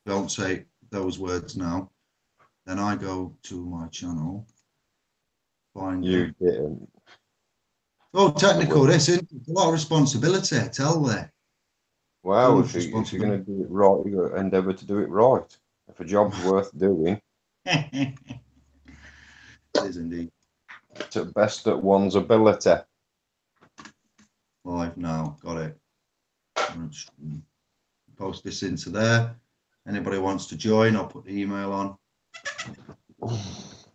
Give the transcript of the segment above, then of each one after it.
don't say those words now. Then I go to my channel, find You it. didn't. Oh, technical, this is a lot of responsibility, I tell there. Well, if you're going to do it right, you got to endeavour to do it right. If a job's worth doing, It is indeed. to best at one's ability. Live now, got it. Post this into there. Anybody wants to join, I'll put the email on.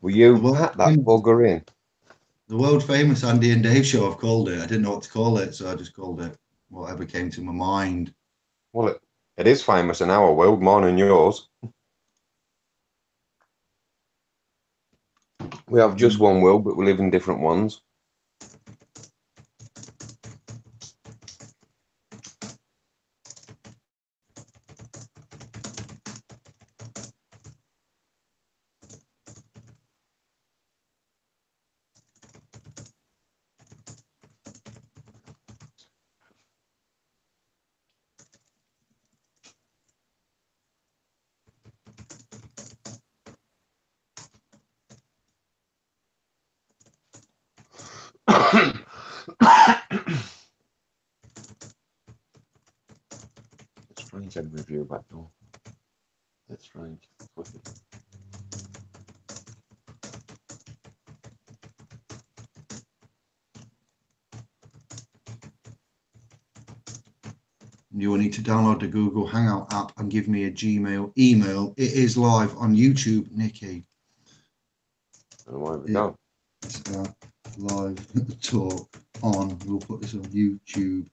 Will you pat that bugger in? The world famous Andy and Dave show, I've called it. I didn't know what to call it, so I just called it whatever came to my mind. Well, it is famous in our world, mine and yours. We have just one world, but we live in different ones. It's strange having review back door. That's strange. You will need to download the Google Hangout app and give me a Gmail email. It is live on YouTube, Nikki. And where we go? It's live talk on. We'll put this on YouTube.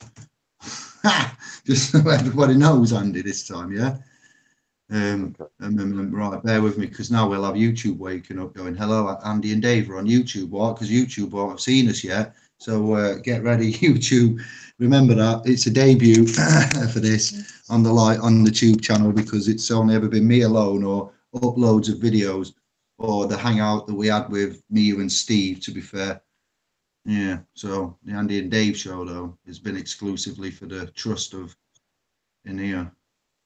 Just so everybody knows, Andy, this time, yeah? Right, bear with me, because now we'll have YouTube waking up going, hello, Andy and Dave are on YouTube. What? Because YouTube won't have seen us yet. So get ready, YouTube. Remember that it's a debut for this on the Tube channel, because it's only ever been me alone or uploads of videos or the hangout that we had with me, you and Steve, to be fair. Yeah, so the Andy and Dave show, though, has been exclusively for the trust of in here,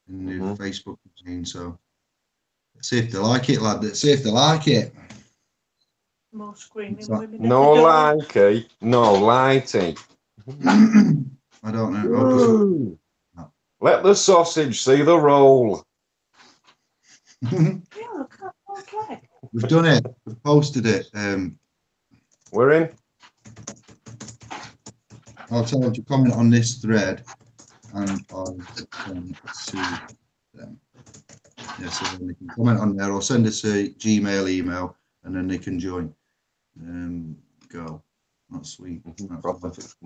in the Facebook machine. So let's see if they like it, lad. Let's see if they like it. More screaming women. No likey, no lighty. I don't know. Let the sausage see the roll. We've done it. We've posted it. We're in. I'll tell them to comment on this thread, and I'll send to them. Yeah, so then they can comment on there, or send us a Gmail email, and then they can join. Go. That's sweet. That's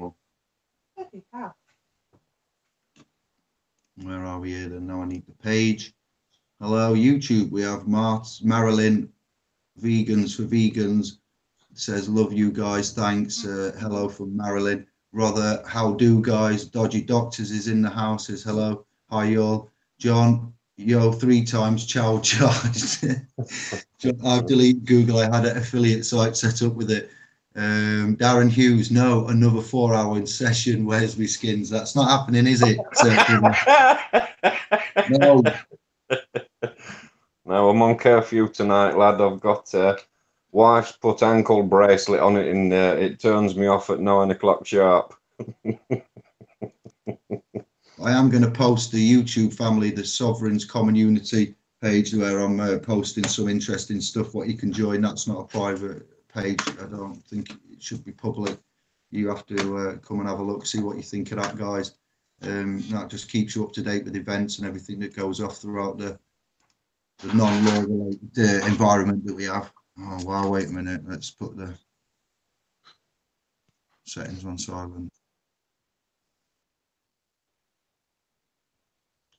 Where are we here then? Now I need the page. Hello, YouTube. We have Marilyn, Vegans for Vegans. It says, love you guys. Thanks. Hello from Marilyn. Brother, how do guys? Dodgy Doctors is in the house. Says hello. Hi, y'all. John, yo, 3 times. Ciao, charged. I've deleted Google. I had an affiliate site set up with it. Darren Hughes, no, another 4-hour in session. Where's my skins? That's not happening, is it? No. No, I'm on curfew tonight, lad. I've got wife's put ankle bracelet on it, and it turns me off at 9 o'clock sharp. I am going to post the YouTube family, the Sovereigns Common Unity page, where I'm posting some interesting stuff, what you can join. That's not a private page. I don't think it should be public. You have to come and have a look, see what you think of that, guys. That just keeps you up to date with events and everything that goes off throughout the non-law related environment that we have. Oh, wow, wait a minute. Let's put the settings on silent.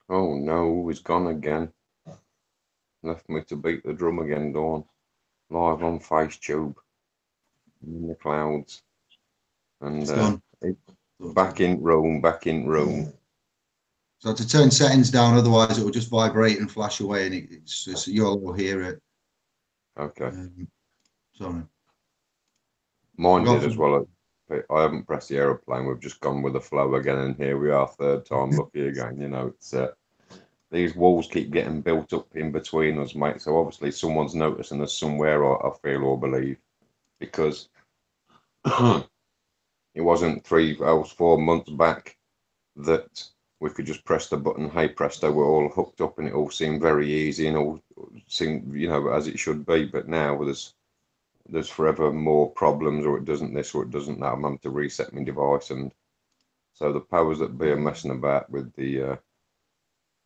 Oh no, he's gone again. Left me to beat the drum again, Dawn. Live on FaceTube. In the clouds. And back in Rome, back in Rome. So to turn settings down, otherwise it will just vibrate and flash away, and it's just, you'll all hear it. Okay. Sorry. Mine did as well. I haven't pressed the aeroplane. We've just gone with the flow again, and here we are, third time lucky again. You know, it's these walls keep getting built up in between us, mate. So obviously someone's noticing us somewhere, I feel or believe, because it wasn't 3 or 4 months back that we could just press the button, hey presto, we're all hooked up, and it all seemed very easy and all seemed, you know, as it should be. But now there's forever more problems, or it doesn't this or it doesn't that. I'm having to reset my device, and so the powers that be are messing about with the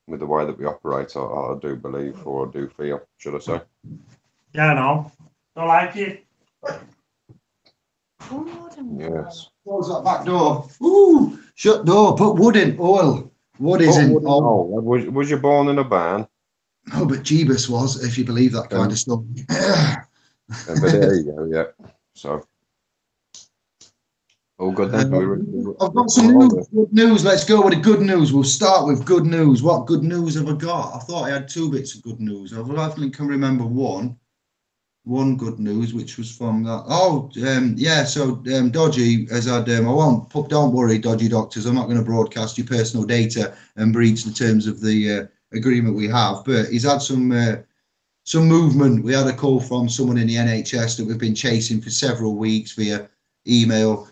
way that we operate. I do believe, or I do feel, should I say? Yeah, no, don't like it. Yes. Close that back door. Ooh, shut door. Put wood in. Oil. Wood is in. Oh, was you born in a barn? Oh, but Jeebus was, if you believe that kind of stuff. But there you go. Yeah. So. All good then. I've got some news. Good news. Let's go with the good news. We'll start with good news. What good news have I got? I thought I had 2 bits of good news. I definitely can remember one good news, which was from that. Oh, yeah. So Dodgy has had. Don't worry, Dodgy Doctors. I'm not going to broadcast your personal data and breach the terms of the agreement we have. But he's had some movement. We had a call from someone in the NHS that we've been chasing for several weeks via email,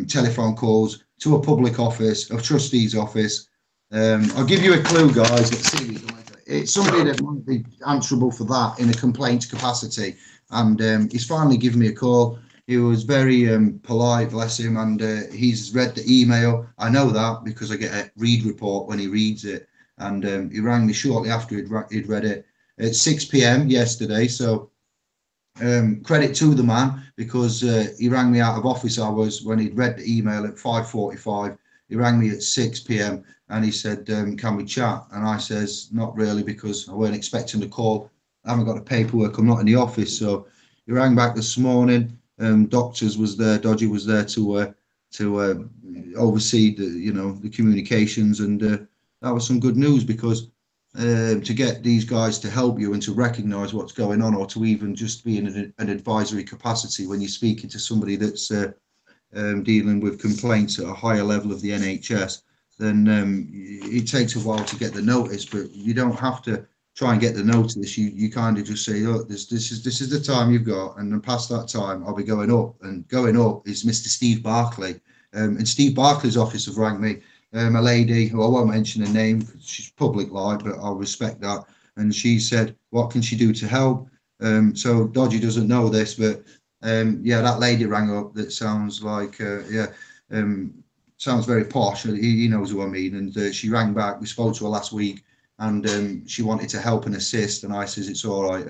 telephone calls to a public office, a trustee's office. I'll give you a clue, guys. Let's see. It's somebody that might be answerable for that in a complaint capacity. And he's finally given me a call. He was very polite, bless him, and he's read the email. I know that because I get a read report when he reads it. And he rang me shortly after he'd read it at 6 p.m. yesterday. So credit to the man, because he rang me out of office hours when he'd read the email at 5:45. He rang me at 6 p.m. and he said, can we chat? And I says, not really, because I weren't expecting the call. I haven't got the paperwork. I'm not in the office. So he rang back this morning. Doctors was there. Dodgy was there to oversee the communications, and that was some good news, because to get these guys to help you and to recognise what's going on, or to even just be in an advisory capacity when you're speaking to somebody that's dealing with complaints at a higher level of the NHS, then it takes a while to get the notice. But you don't have to try and get the notice. You kind of just say, look, this is the time you've got, and then past that time I'll be going up. And going up is Mr. Steve Barclay, and Steve Barclay's office have rang me. A lady who I won't mention her name, she's public life, but I'll respect that. And she said, what can she do to help? So Dodgy doesn't know this, but yeah, that lady rang up. That sounds like sounds very posh. He knows who I mean. And she rang back. We spoke to her last week, and she wanted to help and assist. And I says, it's all right.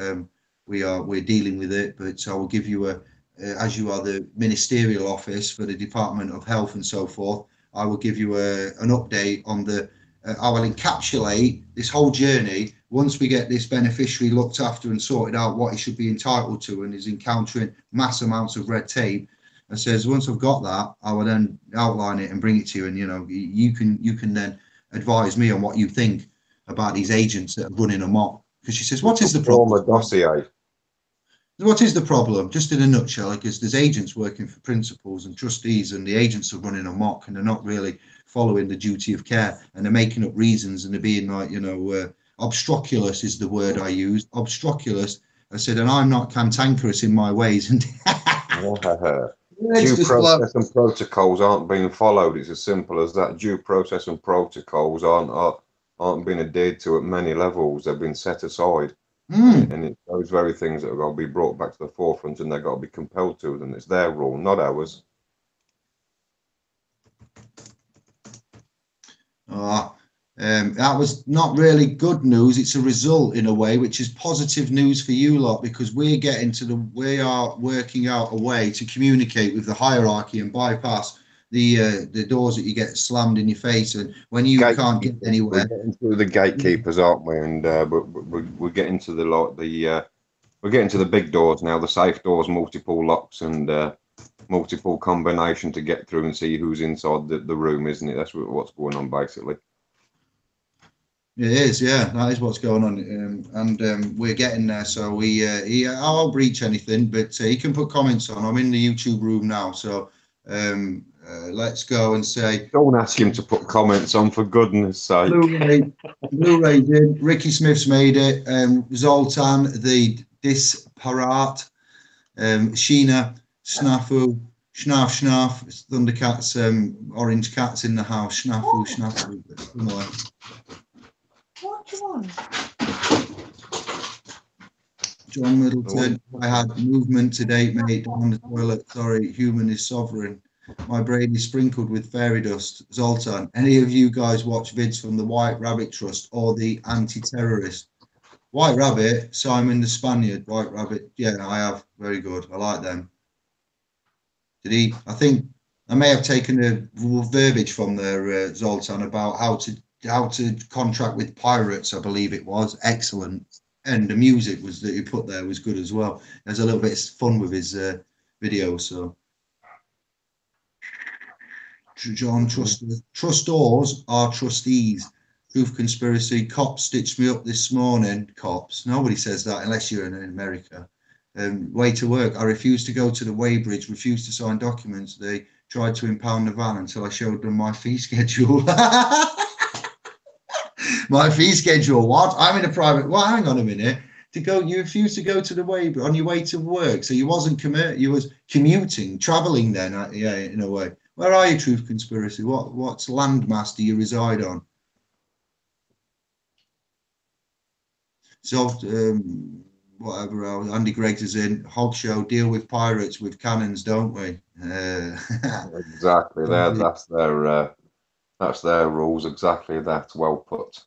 We're dealing with it, but I will give you as you are the ministerial office for the Department of Health and so forth, I will give you an update on I will encapsulate this whole journey. Once we get this beneficiary looked after and sorted out what he should be entitled to, and is encountering mass amounts of red tape, and says, once I've got that, I will then outline it and bring it to you. And, you can then advise me on what you think about these agents that are running amok. Because she says, what is the problem? Dossier. What is the problem? Just in a nutshell, because there's agents working for principals and trustees, and the agents are running amok, and they're not really following the duty of care, and they're making up reasons, and they're being like, obstropulous is the word I used. Obstropulous. I said, and I'm not cantankerous in my ways. And due process and protocols aren't being followed. It's as simple as that. Due process and protocols aren't being adhered to at many levels. They've been set aside. And it's those very things that have got to be brought back to the forefront, and they've got to be compelled to them. It's their rule, not ours. That was not really good news. It's a result in a way, which is positive news for you lot, because we are working out a way to communicate with the hierarchy and bypass the doors that you get slammed in your face, and when you can't get anywhere. We're getting through the gatekeepers, aren't we? And we're getting to we're getting to the big doors now, the safe doors, multiple locks and multiple combination to get through and see who's inside the room, isn't it? That's what's going on, basically. It is, yeah, that is what's going on, and we're getting there. So I'll breach anything, but he can put comments on. I'm in the YouTube room now, so let's go and say. Don't ask him to put comments on, for goodness sake. Blu-ray did. Ricky Smith's made it. Zoltan, the disparate. Sheena, Snafu, Schnaf, Thundercats, Orange Cats in the house. Snafu. What do you want? John Middleton, I had movement to date, mate. On the toilet. Sorry, human is sovereign. My brain is sprinkled with fairy dust. Zoltan, any of you guys watch vids from the White Rabbit Trust or the Anti-Terrorist? White Rabbit, Simon the Spaniard, White Rabbit. Yeah, I have. Very good. I like them. Did he? I think I may have taken the verbiage from there, Zoltan, about how to contract with pirates. I believe it was excellent, and the music was that he put there was good as well. There's a little bit of fun with his video. So, John, trustors are trustees. Truth conspiracy. Cops stitched me up this morning. Cops. Nobody says that unless you're in America. Way to work. I refused to go to the weighbridge, refused to sign documents. They tried to impound the van until I showed them my fee schedule. My fee schedule. What? I'm in a private. Well, hang on a minute. You refused to go to the weighbridge on your way to work. So you wasn't you was commuting, traveling then. Yeah, in a way. Where are you, Truth Conspiracy? What's landmass do you reside on? So, whatever else. Andy Greggs is in. Hog Show, deal with pirates with cannons, don't we? Exactly. That's their rules. Exactly that. Well put.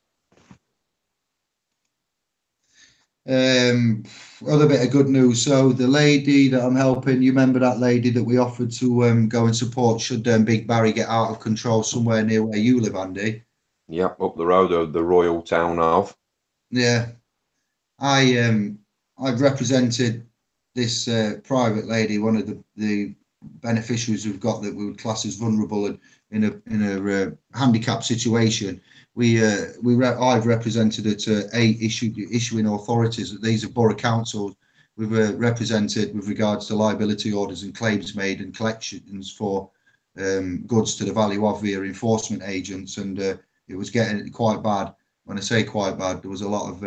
Other bit of good news. So the lady that I'm helping, you remember that lady that we offered to go and support should Big Barry get out of control somewhere near where you live, Andy? Yep, up the road of the royal town of. Yeah. I've represented this private lady, one of the beneficiaries we've got that we would class as vulnerable and in a handicapped situation. I've represented her to 8 issuing authorities. These are borough councils. We've represented with regards to liability orders and claims made and collections for goods to the value of via enforcement agents, and it was getting quite bad. When I say quite bad, there was a lot of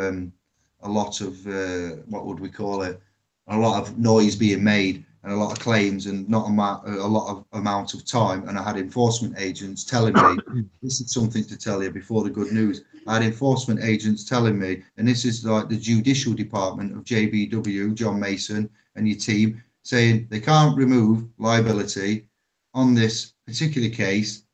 what would we call it? A lot of noise being made and a lot of claims and not a lot of amount of time. And I had enforcement agents telling me, this is something to tell you before the good news. I had enforcement agents telling me, and this is like the judicial department of JBW, John Mason and your team, saying they can't remove liability on this particular case,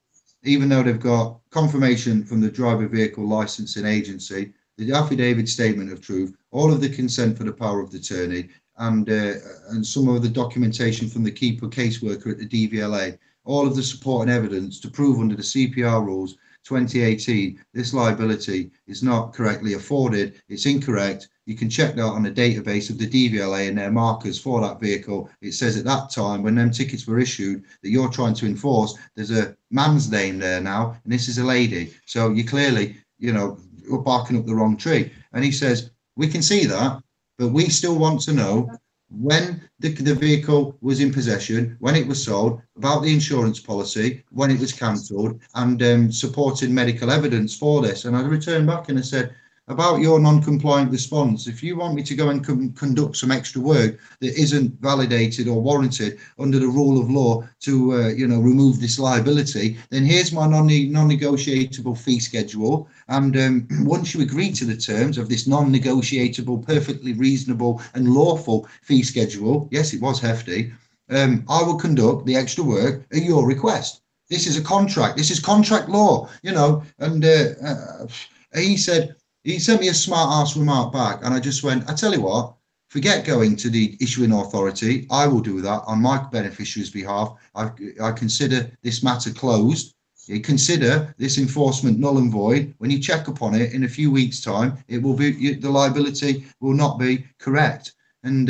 even though they've got confirmation from the driver vehicle licensing agency, the affidavit statement of truth, all of the consent for the power of attorney, and some of the documentation from the keeper caseworker at the DVLA, all of the support and evidence to prove under the CPR rules 2018 this liability is not correctly afforded, it's incorrect. You can check that on the database of the DVLA and their markers for that vehicle. It says at that time when them tickets were issued that you're trying to enforce, there's a man's name there now and this is a lady, so you clearly, you're barking up the wrong tree. And he says, we can see that, but we still want to know when the vehicle was in possession, when it was sold, about the insurance policy, when it was cancelled, and supporting medical evidence for this. And I returned back and I said, about your non-compliant response, if you want me to go and conduct some extra work that isn't validated or warranted under the rule of law to remove this liability, then here's my non-negotiable fee schedule. And once you agree to the terms of this non-negotiable, perfectly reasonable and lawful fee schedule, yes, it was hefty, I will conduct the extra work at your request. This is a contract. This is contract law, and he said, he sent me a smart ass remark back, and I just went, I tell you what, forget going to the issuing authority. I will do that on my beneficiary's behalf. I consider this matter closed. You consider this enforcement null and void. When you check upon it in a few weeks' time, it will be, the liability will not be correct. And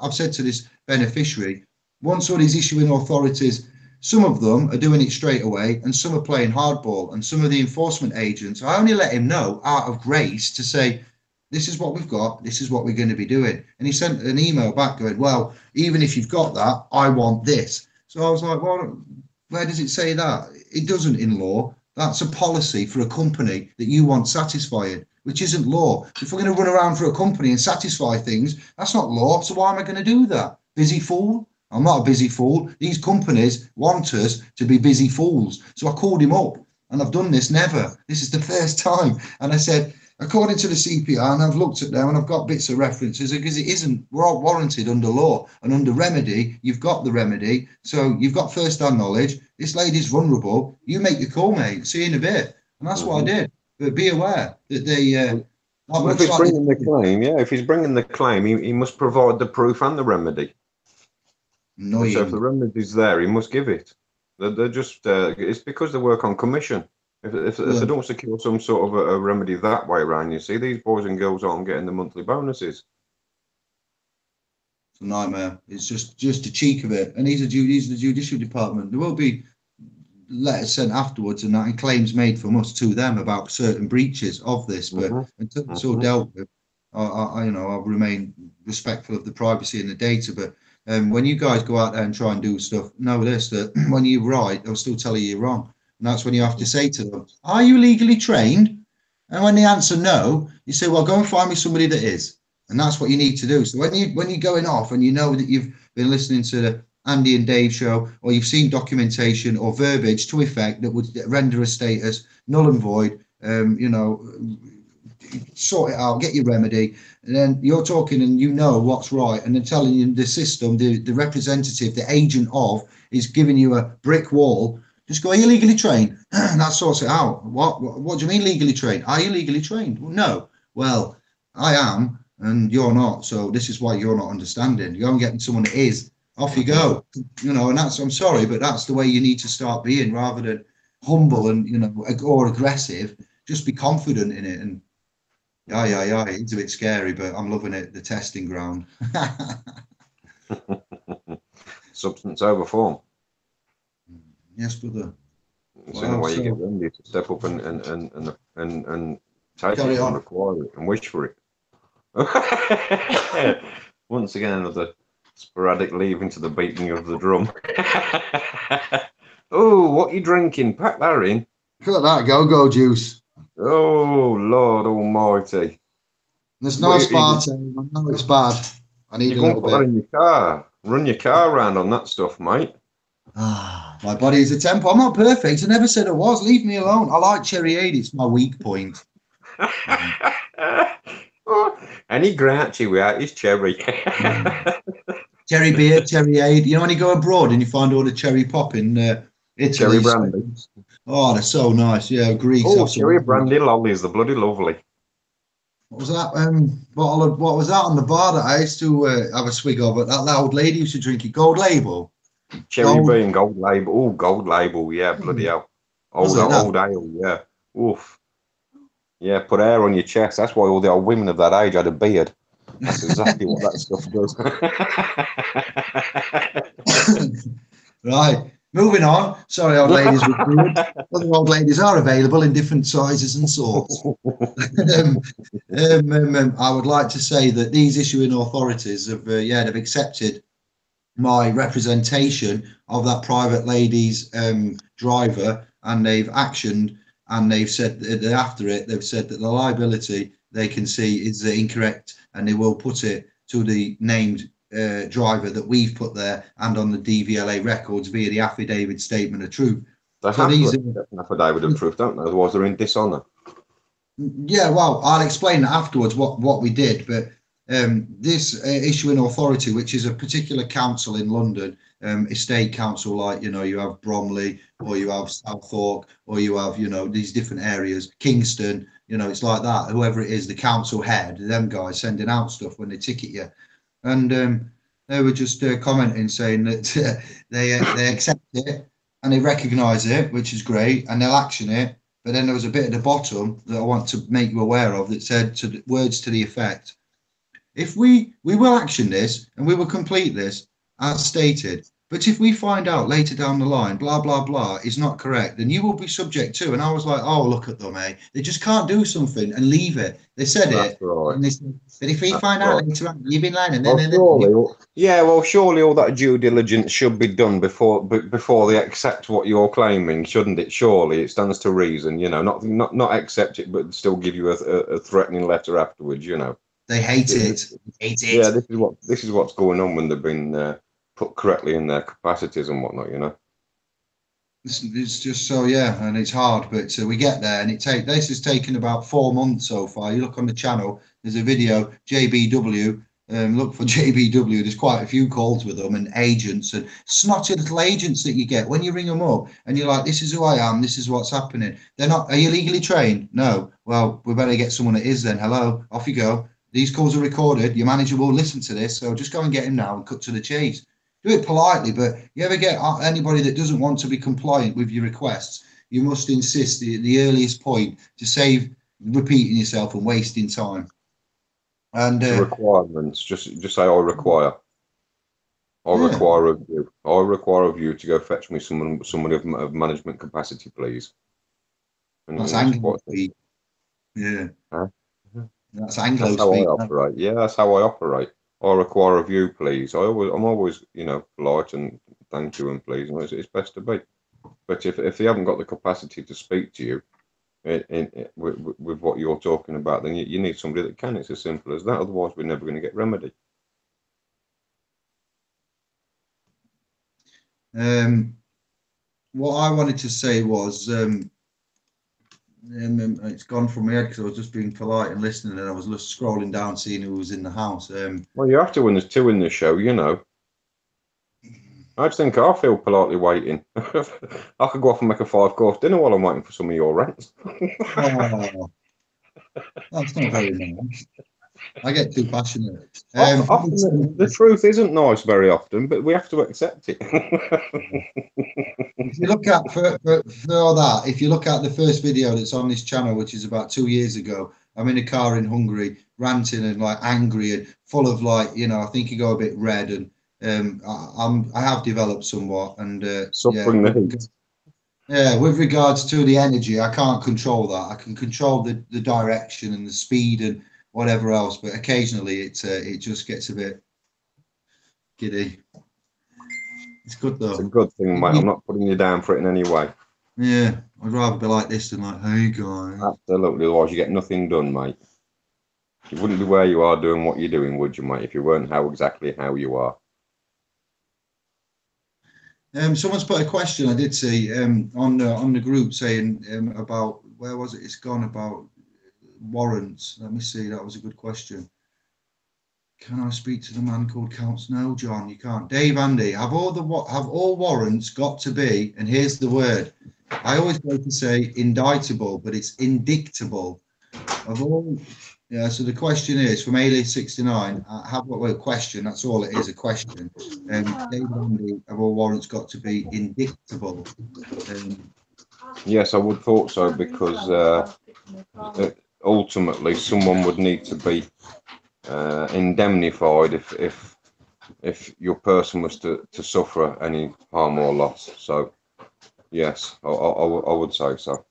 I've said to this beneficiary, once all these issuing authorities, some of them are doing it straight away and some are playing hardball, and some of the enforcement agents, I only let him know out of grace to say, this is what we've got, this is what we're going to be doing. And he sent an email back going, well, even if you've got that, I want this. So I was like, well, Where does it say that? It doesn't in law. That's a policy for a company that you want satisfying, which isn't law. If we're going to run around for a company and satisfy things, that's not law. So why am I going to do that? Busy fool? I'm not a busy fool. These companies want us to be busy fools. So I called him up, and I've done this never. This is the first time. And I said, according to the CPR, and I've looked at them and I've got bits of references, because it isn't warranted under law, and under remedy, you've got the remedy. So you've got first-hand knowledge. This lady's vulnerable. You make your call, mate. See you in a bit. And that's what I did. But be aware that they... well, if he's bringing the claim, if he's bringing the claim, he must provide the proof and the remedy. Annoying. So if the remedy's there, he must give it. They're just... it's because they work on commission. If they don't secure some sort of a remedy that way around, you see, these boys and girls aren't getting the monthly bonuses. It's a nightmare. It's just the cheek of it. And he's the judicial department. There will be letters sent afterwards and that, and claims made from us to them about certain breaches of this. But until it's all dealt with, I'll remain respectful of the privacy and the data. But when you guys go out there and try and do stuff, know this, that when you're right, they'll still tell you you're wrong. And that's when you have to say to them, are you legally trained? And when they answer no, you say, well, go and find me somebody that is. And that's what you need to do. So when you're going off and you know that you've been listening to the Andy and Dave show, or you've seen documentation or verbiage to effect that would render a status null and void, sort it out, get your remedy, and then you're talking and you know what's right, and they're telling you the system, the representative, the agent of, is giving you a brick wall. Just go, are you legally trained? And that sorts it out. What do you mean legally trained? Are you legally trained? Well, no. Well, I am, and you're not. So this is why you're not understanding. You're only getting someone that is. Off you go. And that's, I'm sorry, but that's the way you need to start being, rather than humble and, or aggressive. Just be confident in it. And it's a bit scary, but I'm loving it. The testing ground. Substance over form. Yes, brother. It's in a way you get Wendy to step up and take it and require it and wish for it. Once again, another sporadic leaving to the beating of the drum. Oh, what are you drinking? Pack that in. Look at that go-go juice. Oh, Lord Almighty. There's no aspartame. I know it's bad. I need a little bit. That in your car. Run your car around on that stuff, mate. My body is a temp. I'm not perfect. I never said I was. Leave me alone. I like Cherry Aid. It's my weak point. Any grouchy without his cherry. Cherry beer, Cherry Aid. You know when you go abroad and you find all the cherry pop in Italy. Cherry brandy. Oh, they're so nice. Yeah, Greeks. Oh, cherry brandy lollies. They're bloody lovely. What was that? What was that on the bar that I used to have a swig of? That old lady used to drink it. Gold Label. Cherry bean, gold label. Oh, gold label. Yeah, bloody hell. Old ale. Yeah. Oof. Yeah, put hair on your chest. That's why all the old women of that age had a beard. That's exactly what that stuff does. Right. Moving on. Sorry, old ladies. Other old ladies are available in different sizes and sorts. I would like to say that these issuing authorities have, they've accepted my representation of that private lady's driver, and they've actioned, and they've said that after it, they've said that the liability they can see is incorrect, and they will put it to the named driver that we've put there and on the DVLA records via the affidavit statement of truth. They have an affidavit of truth, don't they? Otherwise they're in dishonour. Yeah, well, I'll explain that afterwards what we did, but this issuing authority, which is a particular council in London, estate council, like, you have Bromley, or you have Southwark, or you have, these different areas, Kingston, it's like that. Whoever it is, the council head, them guys sending out stuff when they ticket you. And they were just commenting, saying that they accept it and they recognise it, which is great, and they'll action it. But then there was a bit at the bottom that I want to make you aware of that said words to the effect, if we will action this and we will complete this as stated, But if we find out later down the line, blah, blah, blah, is not correct, then you will be subject to. And I was like, oh, look at them, eh? They just can't do something and leave it. They said That's it. right. And they said, but if we That's find out right. later on, you've been lying, and Well, then surely, yeah. Well, surely all that due diligence should be done before they accept what you're claiming, shouldn't it? Surely it stands to reason, you know, not accept it, but still give you a threatening letter afterwards, you know. they hate it. Hate it. Yeah, this is what's going on when they've been put correctly in their capacities and whatnot, you know. It's just so, yeah, and it's hard, but we get there, and this has taken about 4 months so far. You look on the channel, there's a video, JBW. Look for JBW. There's quite a few calls with them and agents and snotty little agents that you get when you ring them up and you're like, this is who I am, this is what's happening. They're not, are you legally trained? No. Well, we better get someone that is then. Hello, off you go. These calls are recorded. Your manager will listen to this, so just go and get him now and cut to the chase. Do it politely, but you ever get anybody that doesn't want to be compliant with your requests, you must insist the earliest point to save repeating yourself and wasting time. And requirements, just say I require. Require of you. I require of you to go fetch me somebody of management capacity, please. And that's Anglo speak. Yeah. Huh? That's Anglo speak. That's how I operate. Yeah, that's how I operate. I require of you, please. I'm always, you know, polite and thank you and please. And it's best to be. But if they haven't got the capacity to speak to you with what you're talking about, then you need somebody that can. It's as simple as that. Otherwise, we're never going to get remedy. What I wanted to say was, it's gone from my head because I was just being polite and listening, and I was just scrolling down, seeing who was in the house. Well, you have to when there's two in the show, you know. I just think I feel politely waiting. I could go off and make a 5-course dinner while I'm waiting for some of your rents. Oh, that's not very nice. I get too passionate. Often the truth isn't nice very often, but we have to accept it. If you look at for that, if you look at the first video that's on this channel, which is about 2 years ago, I'm in a car in Hungary, ranting and like angry and full of like, you know, I think you go a bit red, and I have developed somewhat, and suffering the heat. Yeah, with regards to the energy, I can't control that. I can control the direction and the speed and whatever else, but occasionally it just gets a bit giddy. It's good though. It's a good thing, mate. I'm not putting you down for it in any way. Yeah, I'd rather be like this than like, hey guys. Absolutely, otherwise you get nothing done, mate. You wouldn't be where you are doing what you're doing, would you, mate, if you weren't exactly how you are. Someone's put a question I did see on the group saying about, where was it? It's gone, about warrants. Let me see. That was a good question. Can I speak to the man called Counts? No, John, you can't. Dave, Andy, have all warrants got to be? And here's the word. I always go to say indictable, but it's indictable. Of all, yeah. So the question is from Alias 69. Question. That's all it is. A question. Dave, Andy, have all warrants got to be indictable? Yes, I would thought so, because ultimately someone would need to be indemnified if your person was to suffer any harm or loss. So yes, I would say so.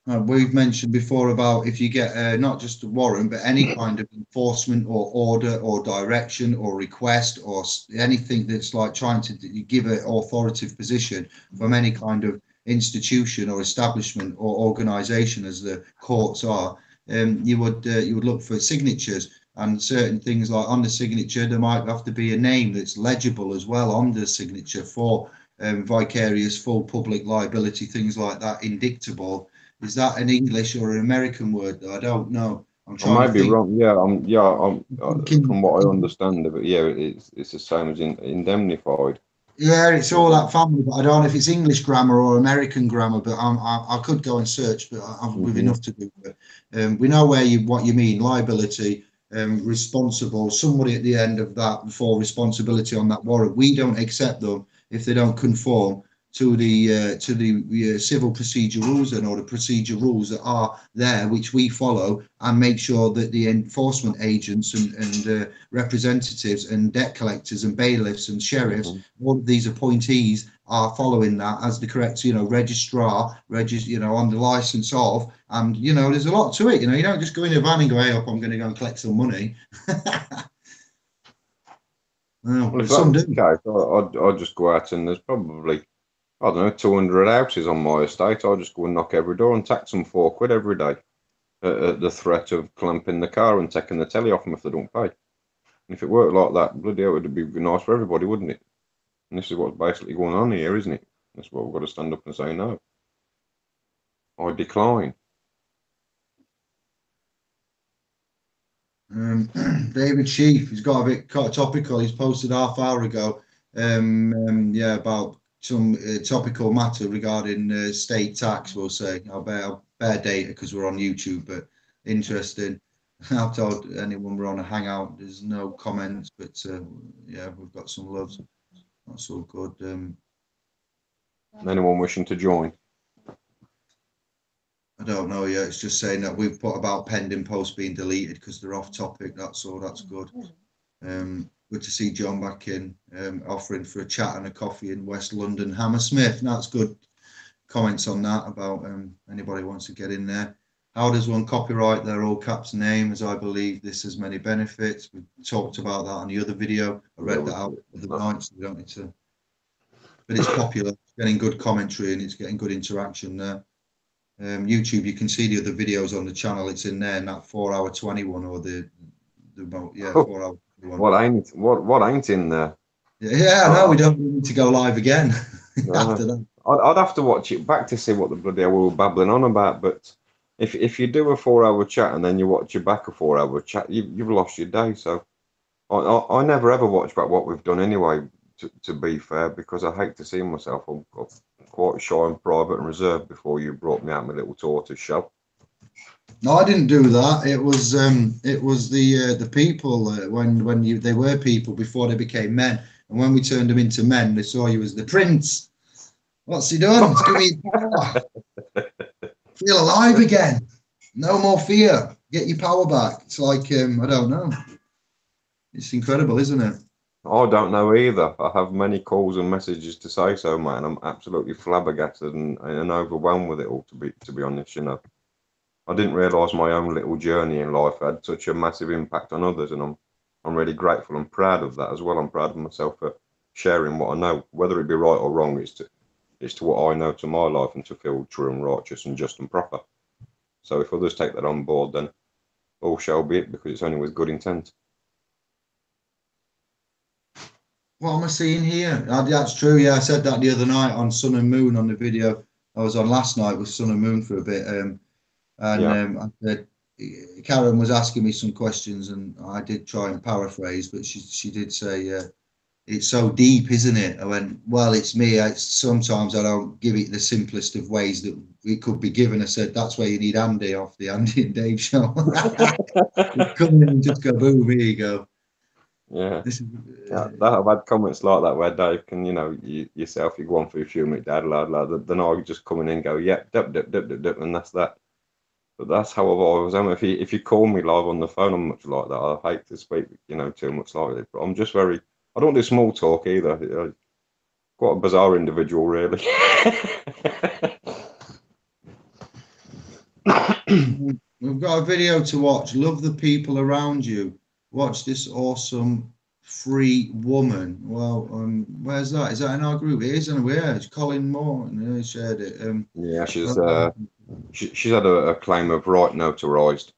We've mentioned before about if you get not just a warrant, but any kind of enforcement or order or direction or request or anything that's like trying to give an authoritative position from any kind of institution or establishment or organisation, as the courts are, you would look for signatures, and certain things like on the signature there might have to be a name that's legible as well on the signature for vicarious full public liability, things like that. Indictable. Is that an English or an American word? I don't know. I'm trying I might be wrong. Yeah, from what I understand of it, yeah, it's the same as indemnified. Yeah, it's all that family, but I don't know if it's English grammar or American grammar. But I could go and search, but with enough to do. But we know what you mean. Liability, responsible. Somebody at the end of that for responsibility on that warrant. We don't accept them if they don't conform to the civil procedure rules and or the procedure rules that are there, which we follow, and make sure that the enforcement agents and representatives and debt collectors and bailiffs and sheriffs, all of these appointees are following that as the correct, registrar, on the license of, and there's a lot to it. You don't just go in a van and go, hey, up, I'm going to go and collect some money. Well, if that was the case, I'd just go out and there's probably, I don't know, 200 houses on my estate. I'll just go and knock every door and tax them £4 every day at the threat of clamping the car and taking the telly off them if they don't pay. And if it worked like that, bloody hell, it would be nice for everybody, wouldn't it? And this is what's basically going on here, isn't it? That's what we've got to stand up and say no. I decline. David Sheaf, he's got a bit topical. He's posted half hour ago, about some topical matter regarding state tax. We'll say I'll bear data because we're on YouTube, but interesting. I've told anyone we're on a hangout. There's no comments, but we've got some love. That's all good. Anyone wishing to join? I don't know yet. It's just saying that we've put about pending posts being deleted because they're off topic. That's all. That's good. Good to see John back in, offering for a chat and a coffee in West London, Hammersmith. That's good. Comments on that about anybody wants to get in there. How does one copyright their all caps name? As I believe this has many benefits. We talked about that on the other video. I read that out the other night, so we don't need to. But it's popular. It's getting good commentary and it's getting good interaction there. YouTube, you can see the other videos on the channel. It's in there in that 4-hour 21 or the 4-hour 21. What ain't in there? No, we don't need to go live again after that. I'd have to watch it back to see what the bloody hell we were babbling on about. But if you do a 4-hour chat and then you watch it back a 4-hour chat, you've lost your day. So I never ever watch back what we've done anyway. To be fair, because I hate to see myself. I'm quite shy and private and reserved before you brought me out my little tortoise shell. No, I didn't do that. It was the people when they were people before they became men, and when we turned them into men, they saw you as the prince. What's he done? It's giving me power. Feel alive again. No more fear. Get your power back. It's like I don't know. It's incredible, isn't it? I don't know either. I have many calls and messages to say so, man. I'm absolutely flabbergasted and overwhelmed with it all. To be honest, I didn't realise my own little journey in life had such a massive impact on others, and I'm really grateful and proud of that as well. I'm proud of myself for sharing what I know, whether it be right or wrong. It's to what I know to my life and to feel true and righteous and just and proper. So if others take that on board, then all shall be it, because it's only with good intent. What am I seeing here? That's true. Yeah, I said that the other night on Sun and Moon on the video I was on last night with Sun and Moon for a bit. I said, Karen was asking me some questions and I did try and paraphrase, but she did say, it's so deep, isn't it? I went, well, it's me. Sometimes I don't give it the simplest of ways that it could be given. I said, that's where you need Andy off the Andy and Dave show. Come in and just go, boom, here you go. Yeah, I've had comments like that where Dave can, yourself, you go on for a few minutes, then I just come in and go, yep, dip, and that's that. But that's how I've always am. If you call me live on the phone, I'm much like that. I hate to speak, too much like it. But I'm just I don't do small talk either. Quite a bizarre individual, really. We've got a video to watch. Love the people around you. Watch this awesome free woman. Well, where's that? Is that in our group? It is, and where? It's Colin Moore. He shared it. Yeah, she's had a claim of right notarized.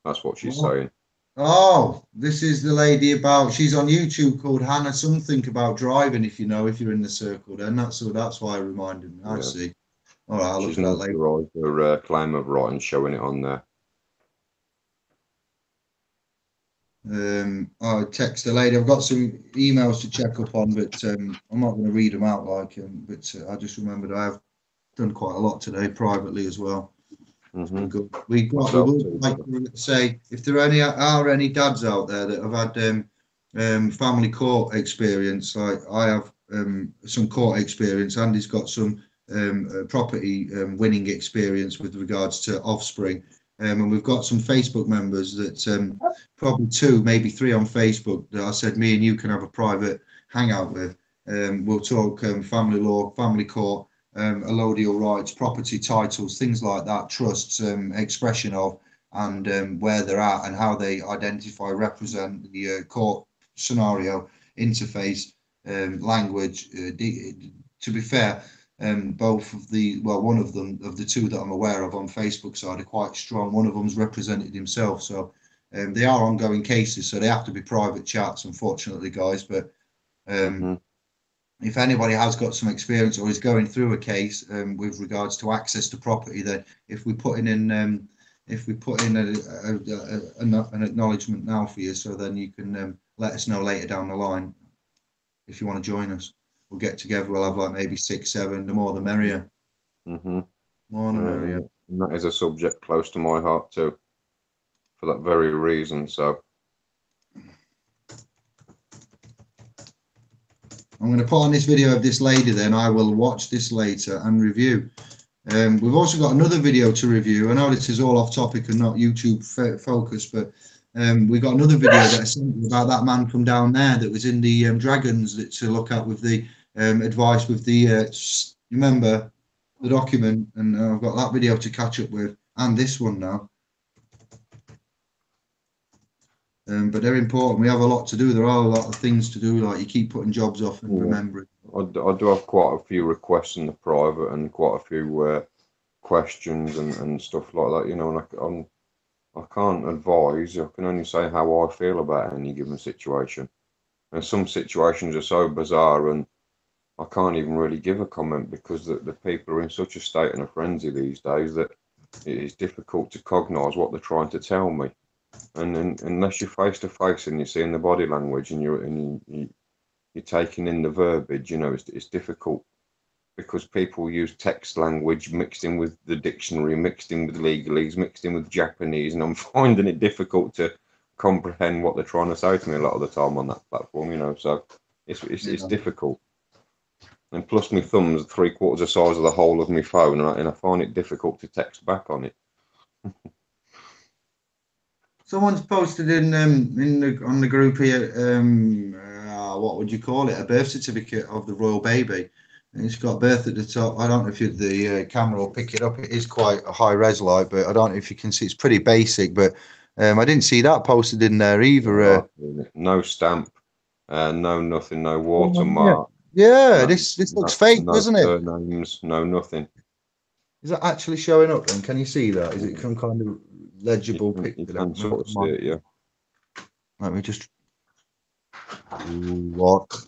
That's what she's saying. Oh, this is the lady she's on YouTube called Hannah something about driving. If you're in the circle, then that's why I reminded me. I see. All right, I'll look at that later. She's notarized her claim of right and showing it on there. I text the lady. I've got some emails to check up on, but I'm not going to read them out but I just remembered I've done quite a lot today privately as well. Good. We would like to say if there are any dads out there that have had family court experience, like I have some court experience. Andy's got some property winning experience with regards to offspring. And we've got some Facebook members that probably 2, maybe 3 on Facebook that I said me and you can have a private hangout with. We'll talk family law, family court, allodial rights, property titles, things like that, trusts, expression of, and where they're at and how they identify, represent the court scenario, interface, language. To be fair, both of the, well, one of them, of the 2 that I'm aware of on Facebook side, are quite strong. One of them's represented himself, so they are ongoing cases, so they have to be private chats, unfortunately, guys. But if anybody has got some experience or is going through a case with regards to access to property, then if we put in an acknowledgement now for you, so then you can let us know later down the line if you want to join us. We'll get together. We'll have like maybe 6, 7. The more the merrier. More the merrier. And that is a subject close to my heart too, for that very reason. So I'm going to put on this video of this lady, then I will watch this later and review. We've also got another video to review. I know this is all off topic and not YouTube focused, but we got another video that I sent about that man from down there that was in the Dragons, that to look at with the advice with the, remember the document, and I've got that video to catch up with, and this one now. But they're important. We have a lot to do. There are a lot of things to do, like you keep putting jobs off and remembering. I do have quite a few requests in the private and quite a few questions and stuff like that, you know, and I can't advise. I can only say how I feel about any given situation. And some situations are so bizarre and I can't even really give a comment because the people are in such a state and a frenzy these days that it is difficult to cognise what they're trying to tell me. And unless you're face to face and you're seeing the body language and you're taking in the verbiage, you know, it's difficult because people use text language mixed in with the dictionary, mixed in with legalese, mixed in with Japanese, and I'm finding it difficult to comprehend what they're trying to say to me a lot of the time on that platform, you know. So it's difficult. And plus, my thumb's 3/4 the size of the whole of my phone, and I find it difficult to text back on it. Someone's posted on the group here. What would you call it? A birth certificate of the royal baby. And it's got birth at the top. I don't know if the camera will pick it up. It is quite a high res light, but I don't know if you can see. It's pretty basic, but I didn't see that posted in there either. No stamp, no nothing, no watermark. Yeah, this looks fake, doesn't it? No surnames, no nothing. Is that actually showing up then? Can you see that? Is it some kind of legible picture? You can sort of see it, yeah. Let me just... What?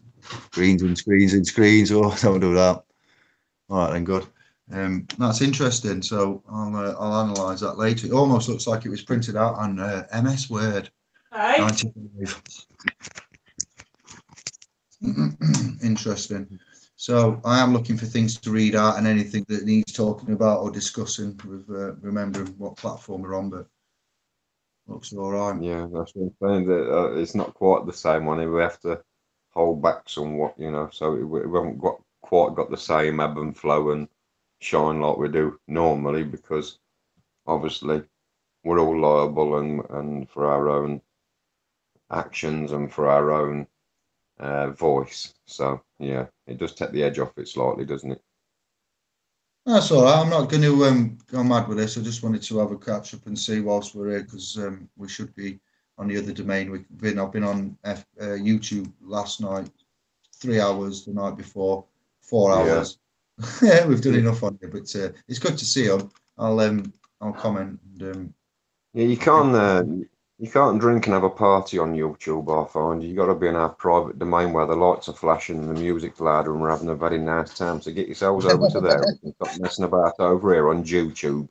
Screens and screens and screens. Oh, don't do that. All right, then, good. That's interesting. So I'll analyse that later. It almost looks like it was printed out on MS Word. Hey. 95. Interesting. So I am looking for things to read out and anything that needs talking about or discussing with remembering what platform we're on, but looks all right. Yeah, that's what I'm saying. That it's not quite the same one. We have to hold back somewhat, you know. So we haven't quite got the same ebb and flow and shine like we do normally because obviously we're all liable and for our own actions and for our own voice. So yeah, it does take the edge off it slightly, doesn't it? That's all right. I'm not going to go mad with this. I just wanted to have a catch up and see whilst we're here because we should be on the other domain. I've been on YouTube last night, 3 hours. The night before, 4 hours. Yeah, we've done enough on it, but it's good to see them. I'll comment. And, yeah, you can't drink and have a party on YouTube, I find. You got to be in our private domain where the lights are flashing and the music's louder and we're having a very nice time. So get yourselves over to there and stop messing about over here on YouTube,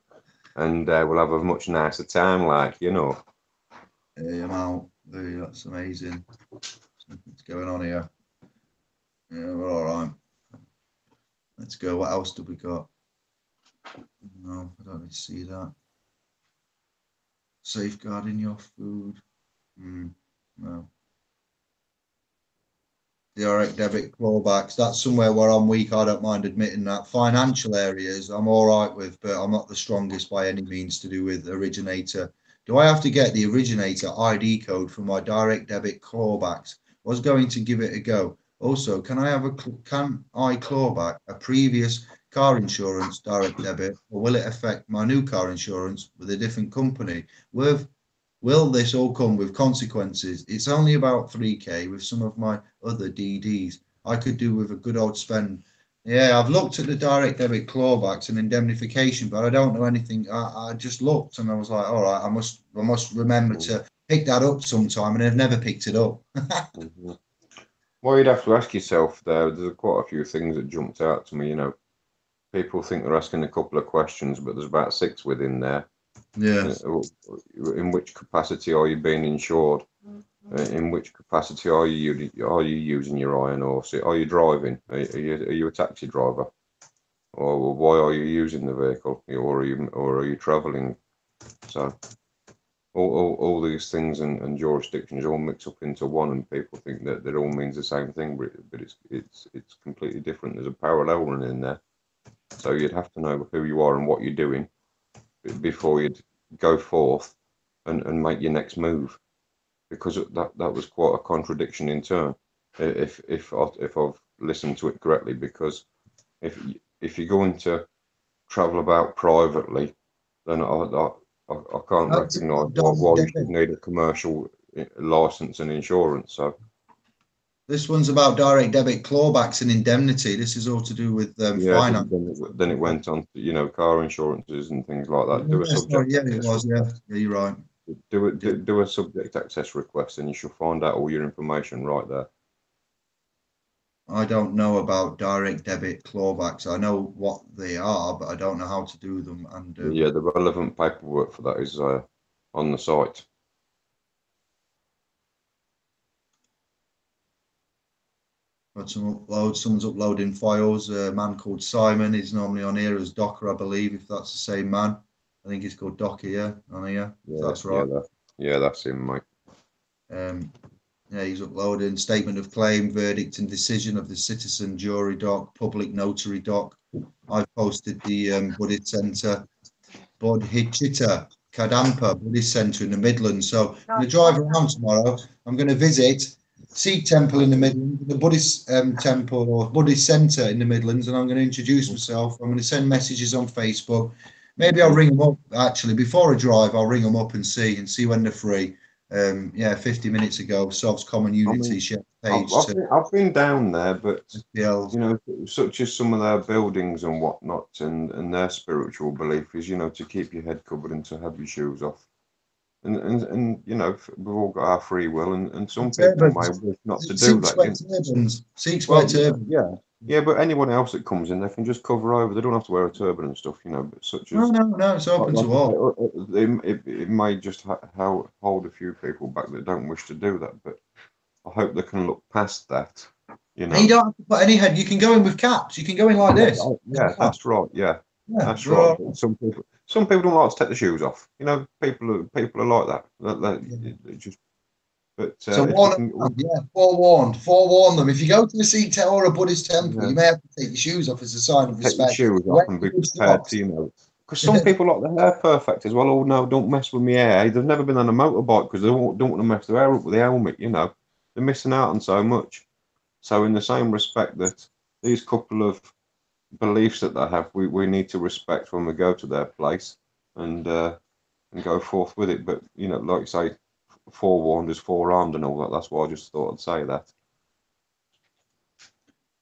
and we'll have a much nicer time, like, you know. Yeah, now that's amazing. What's going on here? Yeah, we're all right. Let's go. What else do we got? No, I don't need to see that. Safeguarding your food. No. direct debit clawbacks. That's somewhere where I'm weak. I don't mind admitting that. Financial areas I'm all right with, but I'm not the strongest by any means to do with originator. Do I have to get the originator ID code for my direct debit clawbacks? I was going to give it a go. Also, can I clawback a previous car insurance direct debit, or will it affect my new car insurance with a different company? Will this all come with consequences? It's only about 3K with some of my other DDs. I could do with a good old spend. Yeah, I've looked at the direct debit clawbacks and indemnification, but I don't know anything. I just looked and I was like, all right, I must remember to pick that up sometime, and I've never picked it up. Well, you'd have to ask yourself there's quite a few things that jumped out to me, you know. People think they're asking a couple of questions, but there's about 6 within there. Yeah. In which capacity are you being insured? In which capacity are you using your iron horse? Are you driving? Are you a taxi driver? Or why are you using the vehicle? Or are you travelling? So all these things and jurisdictions all mix up into one, and people think that it all means the same thing, but it's completely different. There's a parallel run in there. So you'd have to know who you are and what you're doing before you'd go forth and make your next move, because that was quite a contradiction in turn, if I've listened to it correctly. Because if you're going to travel about privately, then I can't recognise why you should need a commercial license and insurance. So this one's about direct debit clawbacks and indemnity. This is all to do with finance. Then it went on to, you know, car insurances and things like that. Do a subject access request. Yeah, you're right. Do a subject access request, and you shall find out all your information right there. I don't know about direct debit clawbacks. I know what they are, but I don't know how to do them. And yeah, the relevant paperwork for that is on the site. Got some uploads. Someone's uploading files. A man called Simon. He's normally on here as Docker, I believe, if that's the same man. I think he's called Docker, yeah, on here. Yeah, that's right. That's him, mate. Yeah, he's uploading statement of claim, verdict and decision of the citizen jury doc, public notary doc. I've posted the Buddhist Centre, Bodhicitta Kadampa Buddhist Centre in the Midlands. So I'm going to drive around tomorrow. I'm going to visit Sikh temple in the Midlands, the Buddhist temple or Buddhist Centre in the Midlands, and I'm going to introduce myself. I'm going to send messages on Facebook. Maybe I'll ring them up, actually. Before I drive, I'll ring them up and see when they're free. 50 minutes ago, Sov's Common Unity page. I've been down there, but you know, such as some of their buildings and whatnot, and their spiritual belief is, you know, to keep your head covered and to have your shoes off. And you know, we've all got our free will, and some people may wish not to do that. Sikhs wear turbans. Yeah, but anyone else that comes in, they can just cover over. They don't have to wear a turban and stuff, you know. But such as no, it's open to all. It may just hold a few people back that don't wish to do that, but I hope they can look past that. You know, you don't have to put any head. You can go in with caps. You can go in like this. Yeah, that's right. Yeah, that's right. But some people don't like to take the shoes off. You know, people are like that. Just. But, so forewarn them. If you go to a Sikh temple or a Buddhist temple, you may have to take your shoes off as a sign of respect. Take your shoes off and be prepared to, you know, because some people like their hair perfect as well. Oh no, don't mess with my hair. They've never been on a motorbike because they don't want to mess their hair up with the helmet. You know, they're missing out on so much. So in the same respect that these couple of beliefs that they have, we need to respect when we go to their place and go forth with it. But you know, like you say, forewarned is forearmed and all that. That's why I just thought I'd say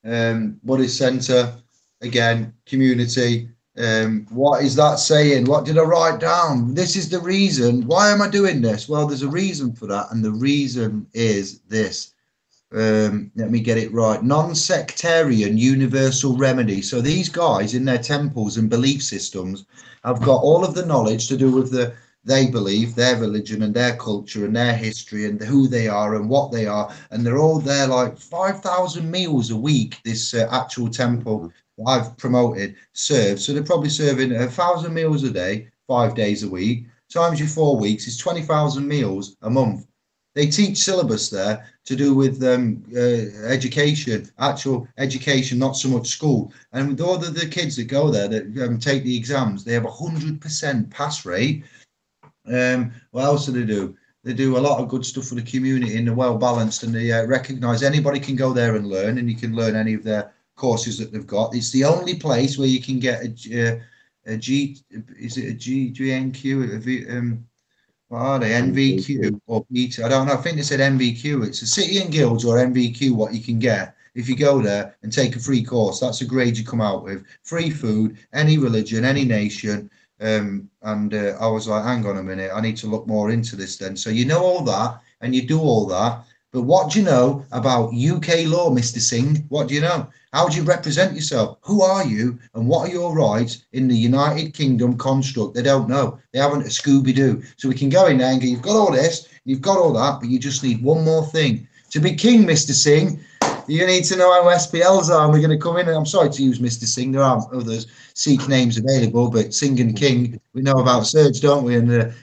that. Buddhist Centre, again, community. What is that saying? What did I write down? This is the reason. Why am I doing this? Well, there's a reason for that, and the reason is this. Let me get it right. Non-sectarian universal remedy. So these guys in their temples and belief systems have got all of the knowledge to do with they believe, their religion and their culture and their history and who they are and what they are. And they're all there like 5,000 meals a week, this actual temple I've promoted serves. So they're probably serving 1,000 meals a day, 5 days a week. Times your 4 weeks is 20,000 meals a month. they teach syllabus there to do with education, actual education, not so much school. And with all the kids that go there that take the exams, they have 100% pass rate. What else do they do? They do a lot of good stuff for the community, and they're well balanced, and they recognise anybody can go there and learn, and you can learn any of their courses that they've got. It's the only place where you can get a G, is it a GNQ? What are they? NVQ or beta? I don't know. I think they said NVQ. It's a City and Guilds or NVQ. What you can get if you go there and take a free course. That's a grade you come out with. Free food, any religion, any nation. And I was like, hang on a minute, I need to look more into this then. So you know all that and you do all that. But what do you know about UK law, Mr. Singh? What do you know? How do you represent yourself? Who are you and what are your rights in the United Kingdom construct? They don't know. They haven't a Scooby-Doo. So we can go in there and go, you've got all this, you've got all that, but you just need one more thing. To be king, Mr. Singh, you need to know how SPLs are. And we're going to come in, and I'm sorry to use Mr. Singh. There are others Sikh names available, but Singh and King, we know about Serge, don't we? And, that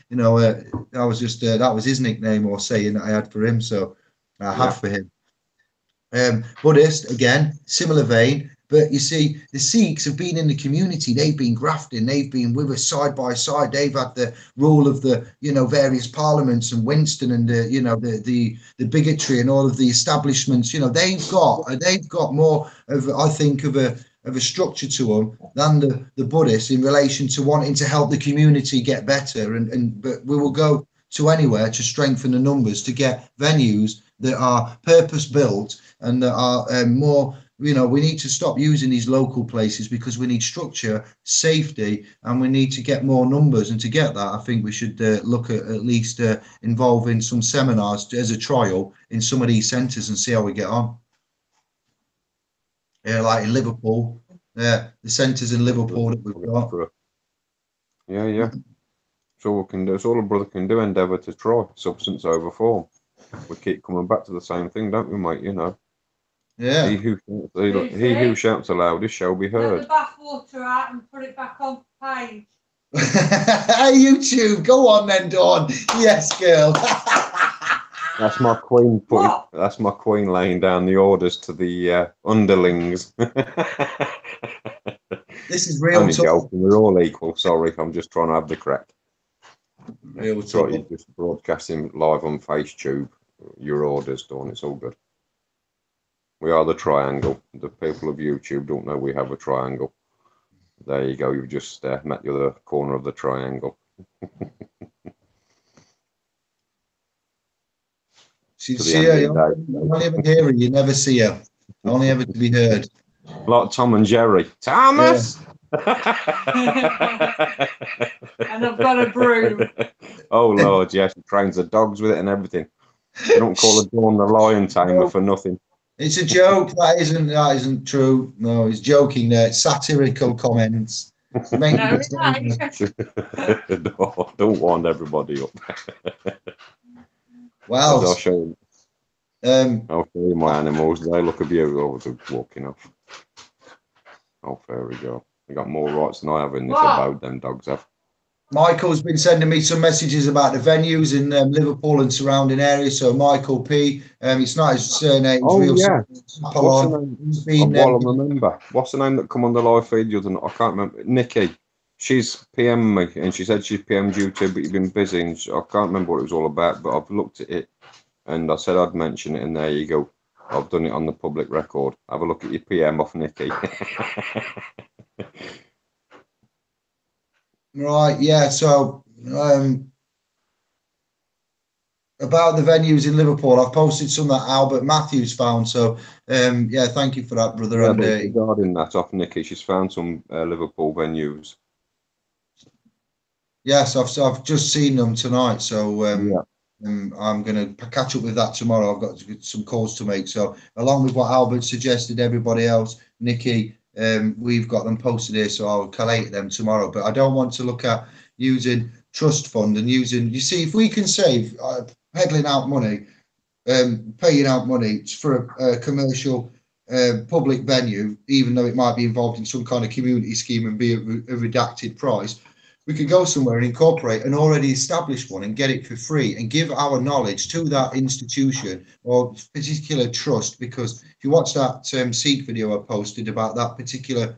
was just, that was his nickname or saying that I had for him. So I have for him. Buddhist, again, similar vein. But you see, the Sikhs have been in the community. They've been grafting. They've been with us side by side. They've had the rule of the, various parliaments and Winston and the bigotry and all of the establishments. They've got more of, I think, of a structure to them than the Buddhists in relation to wanting to help the community get better. But we will go to anywhere to strengthen the numbers to get venues that are purpose built and that are more. We need to stop using these local places because we need structure, safety, and we need to get more numbers. And to get that, I think we should look at least involving some seminars as a trial in some of these centres and see how we get on. Like in Liverpool, the centres in Liverpool that we've got. Yeah. It's all we can do. It's all a brother can do. Endeavour to try substance over form. We keep coming back to the same thing, don't we, mate? Yeah. He who shouts the loudest shall be heard. Get the bath water out and put it back on page. Hey, YouTube, go on then, Dawn. Yes, girl. That's my queen That's my queen laying down the orders to the underlings. This is real talk. Joking. We're all equal. Sorry, I'm just trying to have the crack. Real talk. You're just broadcasting live on FaceTube. Your orders, Dawn. It's all good. We are the triangle. The people of YouTube don't know we have a triangle. There you go. You've just met the other corner of the triangle. See her. You only ever hear her. You never see her. Only ever to be heard. Like Tom and Jerry. Thomas! Yeah. And I've got a broom. Oh, Lord, yes. She trains the dogs with it and everything. They don't call her Dawn the lion tamer for nothing. It's a joke. That isn't true. No, he's joking there. It's satirical comments. Don't wind everybody up. Well, I'll show you my animals. They look a beautiful. They're walking off. Oh, there we go. They got more rights than I have in this abode. Them dogs have. Michael's been sending me some messages about the venues in Liverpool and surrounding areas. So Michael P, it's not his surname. Oh, real yeah. What's the name? I remember. What's the name that come on the live feed the other night? I can't remember. Nikki. She's PM'd me and she said she's PM'd you too, but you've been busy. And I can't remember what it was all about, but I've looked at it and I said I'd mention it, and there you go. I've done it on the public record. Have a look at your PM off Nikki. Right, yeah. So about the venues in Liverpool, I've posted some that Albert Matthews found. So yeah, thank you for that, brother. Yeah, and regarding that off Nikki, she's found some Liverpool venues. Yes, I've just seen them tonight. So yeah. I'm going to catch up with that tomorrow. I've got some calls to make. So along with what Albert suggested, everybody else, Nikki, we've got them posted here, so I'll collate them tomorrow. But I don't want to look at using trust fund and using, you see, if we can save peddling out money, paying out money for a commercial public venue, even though it might be involved in some kind of community scheme and be a redacted price, we could go somewhere and incorporate an already established one and get it for free and give our knowledge to that institution or particular trust. Because if you watch that Seek video I posted about that particular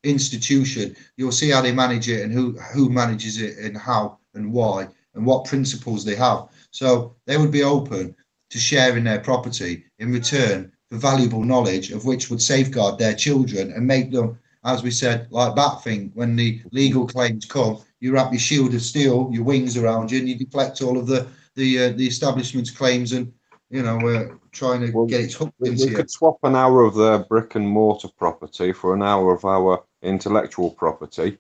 institution, you'll see how they manage it and who manages it and how and why and what principles they have. So they would be open to sharing their property in return for valuable knowledge of which would safeguard their children and make them, as we said, like that thing, when the legal claims come, you wrap your shield of steel, your wings around you, and you deflect all of the establishment's claims and, you know, trying to get it hooked into We you. could swap an hour of their brick and mortar property for an hour of our intellectual property,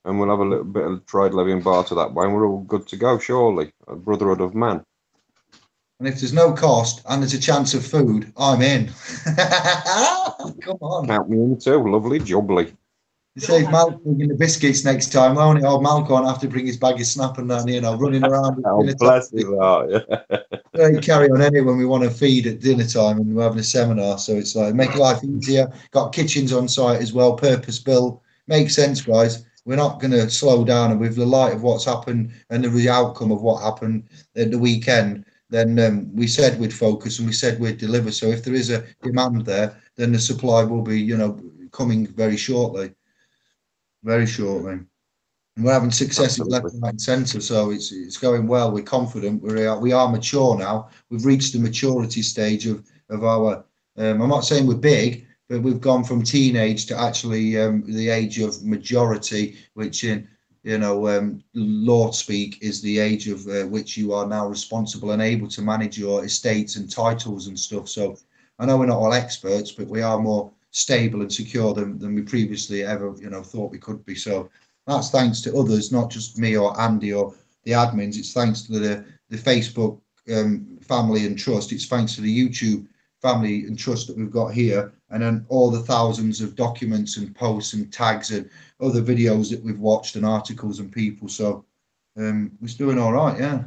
and we'll have a little bit of trade levy and barter that way, and we're all good to go, surely. A brotherhood of man. And if there's no cost and there's a chance of food, I'm in. Come on. Count me in too. Lovely jubbly. Save Malcolm bringing the biscuits next time, won't it? Old Malcolm won't have to bring his bag of snap and then, you know, running around. Oh, bless you, Yeah. Carry on anyway when we want to feed at dinner time and we're having a seminar. So it's like, make life easier. Got kitchens on site as well, purpose built. Makes sense, guys. We're not going to slow down. And with the light of what's happened and the outcome of what happened at the weekend, then we said we'd focus and we said we'd deliver. So if there is a demand there, then the supply will be, you know, coming very shortly. Very shortly. And we're having successes left, right, and centre, so it's going well. We're confident. We are mature now. We've reached the maturity stage of our. I'm not saying we're big, but we've gone from teenage to actually the age of majority, which in law speak is the age of which you are now responsible and able to manage your estates and titles and stuff. So I know we're not all experts, but we are more stable and secure than we previously ever thought we could be. So that's thanks to others, not just me or Andy or the admins. It's thanks to the Facebook family and trust. It's thanks to the YouTube family and trust that we've got here, and then all the thousands of documents and posts and tags and other videos that we've watched and articles and people. So we're doing all right. Yeah.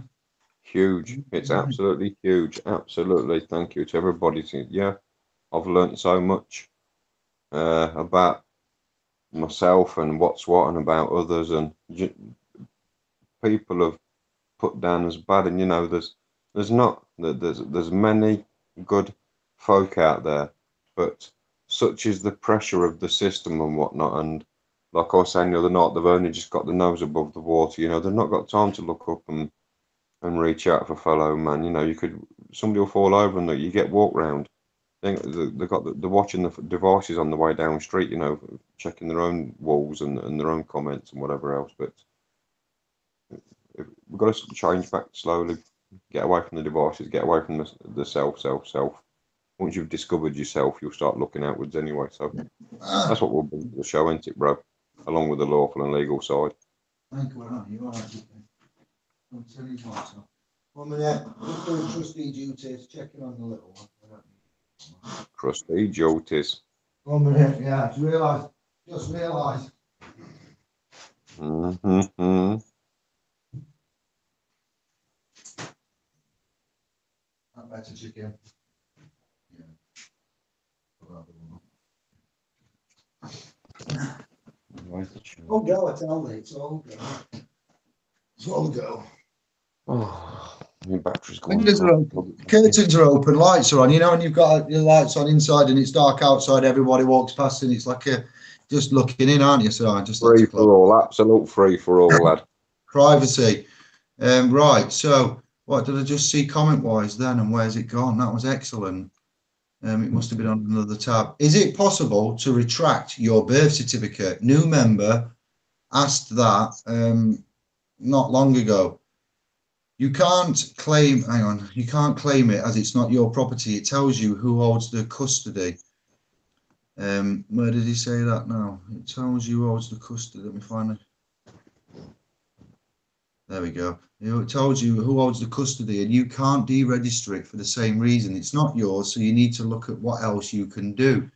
Huge. It's absolutely huge. Absolutely. Thank you to everybody. Yeah, I've learned so much about myself and what's what and about others, and people have put down as bad, and there's not there's many good folk out there, but such is the pressure of the system and whatnot. And like I was saying the other night, they've only just got the nose above the water. They've not got time to look up and reach out for fellow man. Somebody will fall over and you get walked round. They're watching the devices on the way down the street, checking their own walls and their own comments and whatever else. But we've got to change back slowly, get away from the devices, get away from the self. Once you've discovered yourself, you'll start looking outwards anyway. So that's what we'll bring to the show, isn't it, bro? Along with the lawful and legal side. Thank you, you all right? I'm telling you what, 1 minute. Just doing trustee duties, checking on the little one. Trustee duties. 1 minute, yeah. Just realise. That better chicken. Yeah. Oh, go, I tell you, it's all go. It's all go. Oh, your battery's gone. Windows are open, curtains are open, lights are on, and you've got your lights on inside and it's dark outside, everybody walks past and it's like just looking in, aren't you? So I just free for all, absolute free for all, lad. Privacy. Right, so what did I just see comment wise then, and where's it gone? That was excellent. It must have been on another tab. Is it possible to retract your birth certificate? New member asked that not long ago. You can't claim, you can't claim it as it's not your property. It tells you who holds the custody. Where did he say that now? It tells you who holds the custody. Let me find it. There we go. It tells you who holds the custody, and you can't deregister it for the same reason. It's not yours, so you need to look at what else you can do.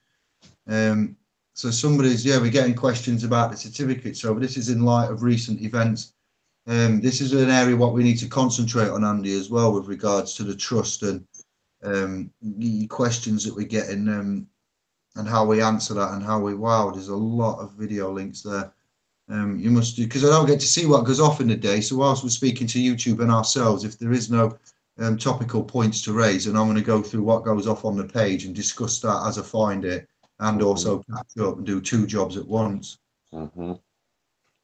So we're getting questions about the certificate. So this is in light of recent events. This is an area what we need to concentrate on, Andy, as well, with regards to the trust and the questions that we're getting and how we answer that and how wow, there's a lot of video links there. You must do, because I don't get to see what goes off in the day. So whilst we're speaking to YouTube and ourselves, if there is no topical points to raise, and I'm going to go through what goes off on the page and discuss that as I find it, and also catch up and do 2 jobs at once. Well,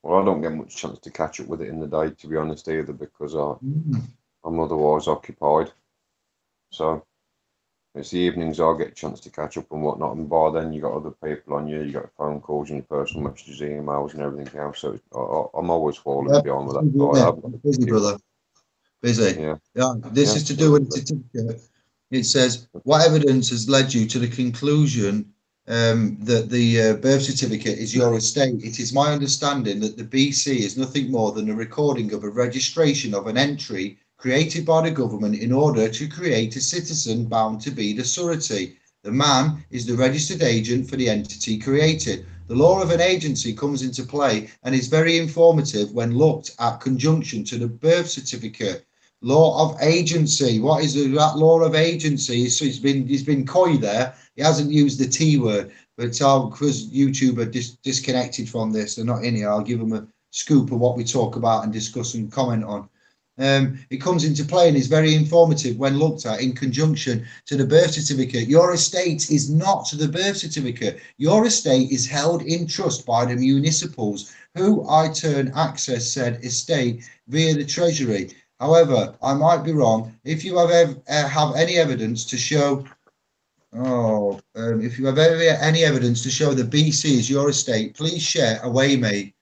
I don't get much chance to catch up with it in the day, to be honest, either, because I'm otherwise occupied. So it's the evenings I get a chance to catch up and whatnot, and by then you got other people on you, you got phone calls and personal messages, emails and everything else. So I'm always falling behind with that. Busy, brother. Busy. Yeah. This is to do with the certificate. It says, what evidence has led you to the conclusion that the birth certificate is your estate? It is my understanding that the BC is nothing more than a recording of a registration of an entry created by the government in order to create a citizen bound to be the surety. The man is the registered agent for the entity created. The law of an agency comes into play and is very informative when looked at conjunction to the birth certificate. Law of agency. What is that law of agency? So he's been coy there. He hasn't used the T word, but because YouTube are disconnected from this, they're not in here. I'll give them a scoop of what we talk about and discuss and comment on. It comes into play and is very informative when looked at in conjunction to the birth certificate. Your estate is not the birth certificate. Your estate is held in trust by the municipals, who I turn access said estate via the Treasury. However, I might be wrong. If you have any evidence to show, if you have any evidence to show the BC is your estate, please share away, mate.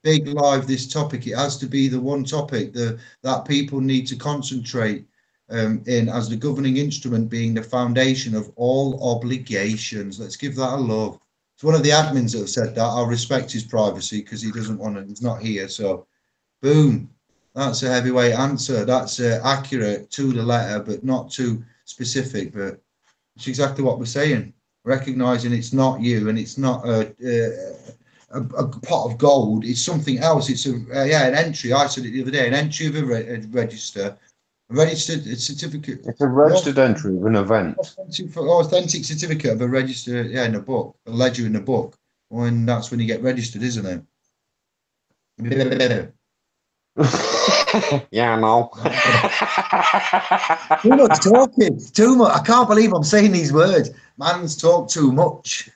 Big live this topic. It has to be the one topic that people need to concentrate in as the governing instrument being the foundation of all obligations. Let's give that a love. It's one of the admins that have said that. I'll respect his privacy because he doesn't want to, he's not here. So boom, that's a heavyweight answer. That's accurate to the letter, but not too specific. But it's exactly what we're saying. Recognizing it's not you and it's not a pot of gold. It's something else. It's an entry. I said it the other day. An entry of a register, a registered certificate. It's a registered entry of an event. Authentic certificate of a register. In a book, a ledger in a book. And that's when you get registered, isn't it? Yeah, no. Too much talking. Too much. I can't believe I'm saying these words. Man's talk too much.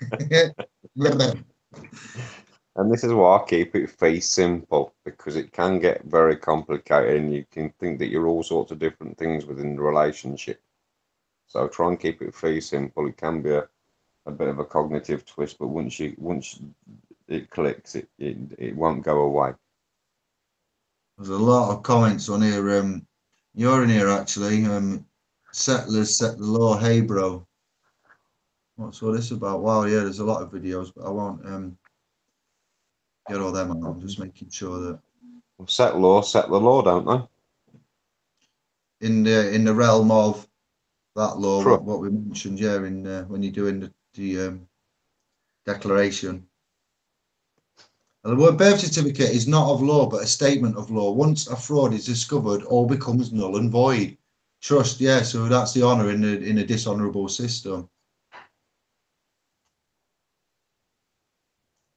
And this is why I keep it very simple, because it can get very complicated and you can think that you're all sorts of different things within the relationship. So try and keep it very simple. It can be a bit of a cognitive twist, but once it clicks, it won't go away. There's a lot of comments on here. You're in here actually. Settlers set the law. Hey, bro. What's all this about? Wow, yeah, there's a lot of videos, but I won't get all them out. I'm just making sure that set the law, don't they? In the realm of that law, what we mentioned, yeah, in when you're doing the declaration. And the word birth certificate is not of law, but a statement of law. Once a fraud is discovered, all becomes null and void. Trust, yeah. So that's the honour in a dishonourable system.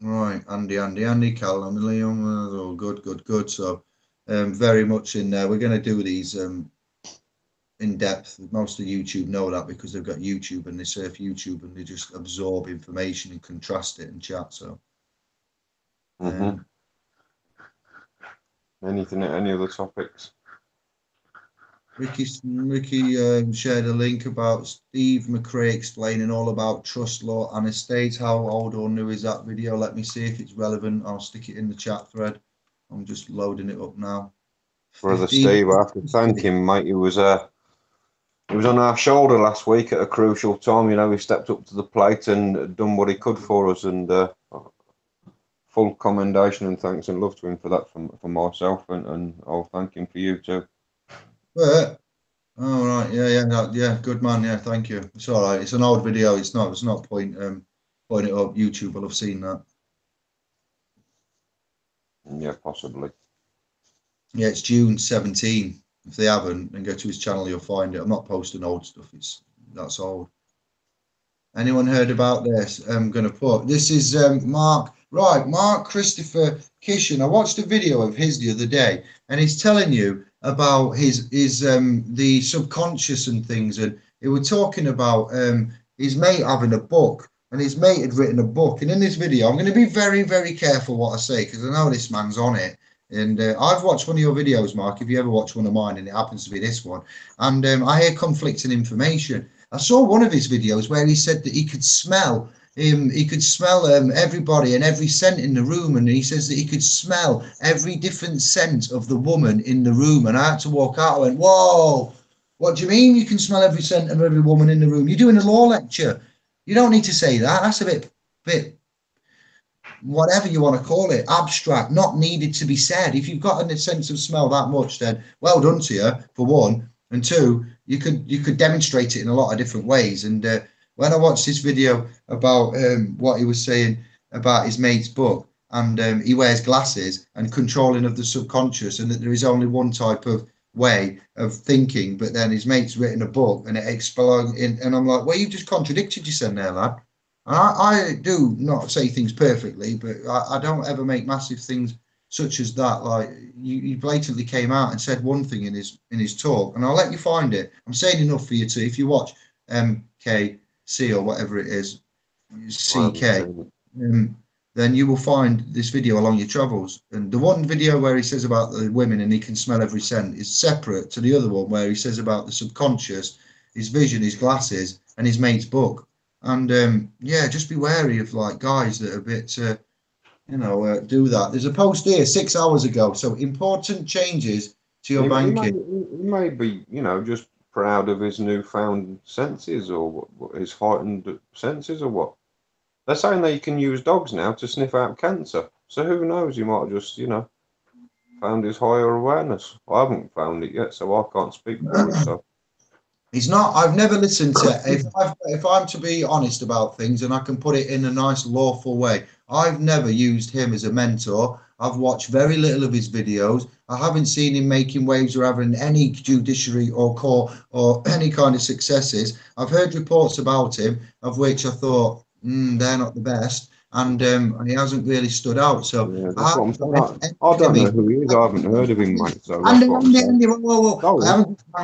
Right, Andy, Callum, Liam, all good. So, very much in there. We're going to do these in depth. Most of YouTube know that because they've got YouTube and they surf YouTube and they just absorb information and contrast it and chat. So, any other topics? Ricky shared a link about Steve McRae explaining all about trust law and estate. How old or new is that video? Let me see if it's relevant. I'll stick it in the chat thread. I'm just loading it up now. Brother Steve, I have to thank him, mate. He was on our shoulder last week at a crucial time. You know, he stepped up to the plate and done what he could for us, and full commendation and thanks and love to him for that for myself, and I'll thank him for you too. Oh right, yeah, good man, yeah, thank you. It's all right. It's an old video. It's not point it up. YouTube will have seen that. Yeah, possibly. Yeah, it's June 17. If they haven't, then go to his channel, you'll find it. I'm not posting old stuff. That's old. Anyone heard about this? I'm going to put this is Mark Right, Mark Christopher Kishan. I watched a video of his the other day, and he's telling you about his the subconscious and things, and he was talking about his mate having a book, and his mate had written a book. And in this video, I'm going to be very, very careful what I say because I know this man's on it. And I've watched one of your videos, Mark, if you ever watch one of mine, and it happens to be this one. And I hear conflicting information. I saw one of his videos where he said that he could smell everybody and every scent in the room, and he says that he could smell every different scent of the woman in the room. And I had to walk out. I went, whoa, what do you mean you can smell every scent of every woman in the room? You're doing a law lecture. You don't need to say that. That's a bit whatever you want to call it, abstract, not needed to be said. If you've got a sense of smell that much, then well done to you, for one. And two, you could demonstrate it in a lot of different ways. And when I watched this video about what he was saying about his mate's book, and he wears glasses and controlling of the subconscious, and that there is only one type of way of thinking, but then his mate's written a book and it explodes in, and I'm like, well, you've just contradicted yourself there, lad. And I do not say things perfectly, but I don't ever make massive things such as that. Like you blatantly came out and said one thing in his talk, and I'll let you find it. I'm saying enough for you to, if you watch MKC or whatever it is, CK, then you will find this video along your travels. And the one video where he says about the women and he can smell every scent is separate to the other one where he says about the subconscious, his vision, his glasses, and his mate's book. And yeah, just be wary of like guys that are a bit, do that. There's a post here 6 hours ago. So important changes to your banking. He may be, just proud of his newfound senses or his heightened senses or what. They're saying that you can use dogs now to sniff out cancer. So who knows? He might have just, found his higher awareness. I haven't found it yet, so I can't speak for it. So. He's not. I've never listened to. If I'm to be honest about things, and I can put it in a nice, lawful way, I've never used him as a mentor. I've watched very little of his videos. I haven't seen him making waves or having any judiciary or court or any kind of successes. I've heard reports about him, of which I thought they're not the best. And he hasn't really stood out. So yeah, I don't know who he is. I haven't heard of him, mate. So I'm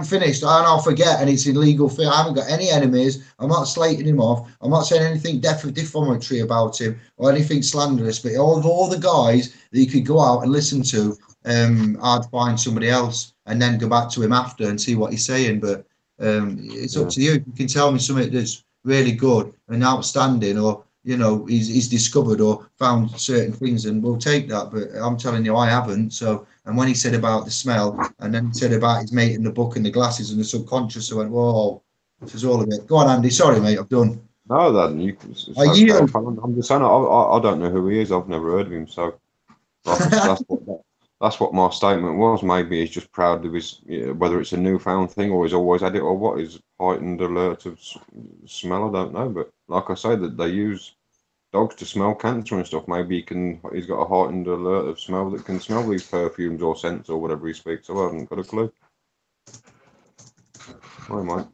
finished, and I'll forget, and it's illegal. I haven't got any enemies. I'm not slating him off. I'm not saying anything defamatory about him or anything slanderous. But all the guys that you could go out and listen to, I'd find somebody else and then go back to him after and see what he's saying. But it's up to you. You can tell me something that's really good and outstanding, or he's discovered or found certain things, and we'll take that. But I'm telling you, I haven't. So, and when he said about the smell, and then he said about his mate in the book and the glasses and the subconscious, I went, whoa, this is all of it. Go on, Andy. Sorry, mate, I've done. No, then you. I'm just saying, I don't know who he is. I've never heard of him. So that's what my statement was. Maybe he's just proud of his, whether it's a newfound thing or he's always had it, or what is heightened alert of smell. I don't know, but like I say, that they use dogs to smell cancer and stuff. Maybe he's got a heightened alert of smell that can smell these perfumes or scents or whatever he speaks. So I haven't got a clue. Hi, mate.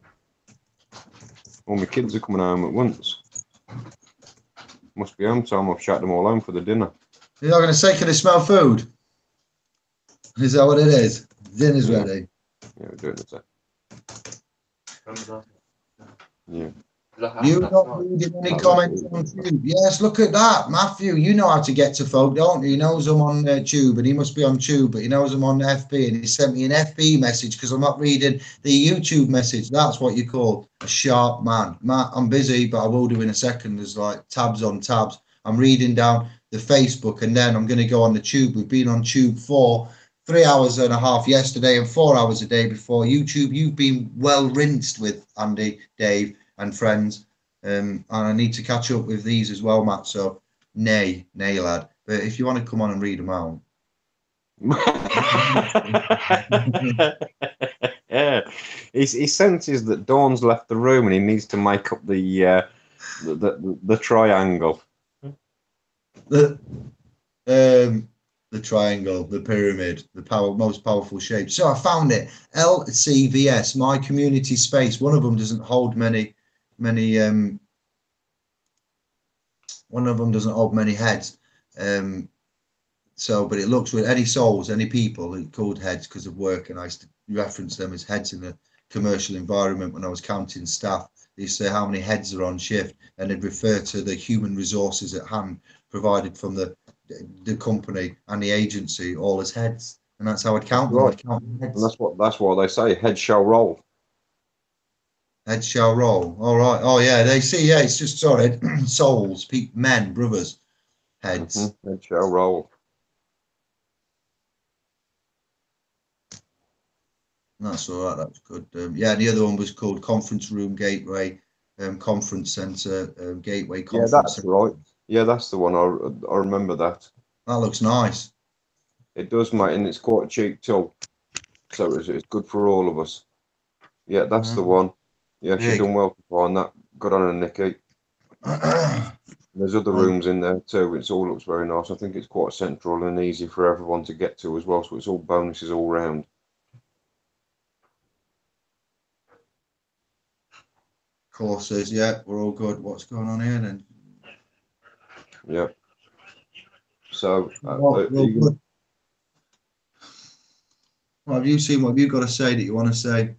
All my kids are coming home at once. Must be home time. I've shut them all home for the dinner. You're not going to say, can they smell food? Is that what it is? Dinner's ready. Yeah, we're doing it. Yeah. You're not reading any comments on Tube. Yes, look at that. Matthew, you know how to get to folk, don't you? He knows I'm on Tube, and he must be on Tube, but he knows I'm on FB, and he sent me an FB message because I'm not reading the YouTube message. That's what you call a sharp man. Matt, I'm busy, but I will do in a second. There's like tabs on tabs. I'm reading down the Facebook, and then I'm going to go on the Tube. We've been on Tube for 3 hours and a half yesterday and 4 hours a day before. YouTube, you've been well rinsed with Andy, Dave, and friends, and I need to catch up with these as well, Matt. So, nay, lad. But if you want to come on and read them out, yeah, he senses that Dawn's left the room and he needs to make up the triangle. The triangle, the pyramid, the most powerful shape. So I found it. LCVS, my community space. One of them doesn't hold many one of them doesn't hold many heads. So, but it looks with any souls, any people called heads because of work, and I used to reference them as heads in a commercial environment when I was counting staff. They used to say how many heads are on shift, and they'd refer to the human resources at hand provided from the company and the agency all as heads, and that's how I'd count them. Right. I'd count them heads. And that's why they say head shall roll. Heads shall roll. All right. Oh yeah, they see. Yeah, it's just sorry, souls, men, brothers, heads. Head shall roll. That's all right. That's good. Yeah, the other one was called Conference Room Gateway, Conference Centre, Gateway Conference. Yeah, that's Centre. right. Yeah, that's the one. I remember that. That looks nice. It does, mate, and it's quite cheap too. So it's good for all of us. Yeah, that's the one. Yeah, she's done well to find that. Good on her, Nikki. There's other rooms in there too. It all looks very nice. I think it's quite central and easy for everyone to get to as well. So it's all bonuses all round. Courses, yeah, we're all good. What's going on here then? Yeah. So, What have you seen? What have you got to say that you want to say?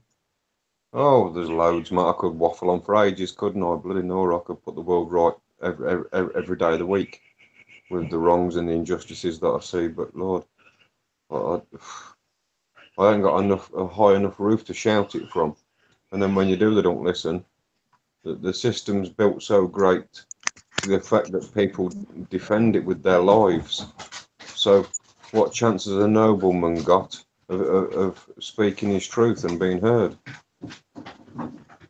Oh, there's loads, mate. I could waffle on for ages, couldn't I? Bloody no, I could put the world right every day of the week with the wrongs and the injustices that I see. But Lord, I ain't got a high enough roof to shout it from. And then when you do, they don't listen. The system's built so great to the effect that people defend it with their lives. So, what chance has a nobleman got of speaking his truth and being heard?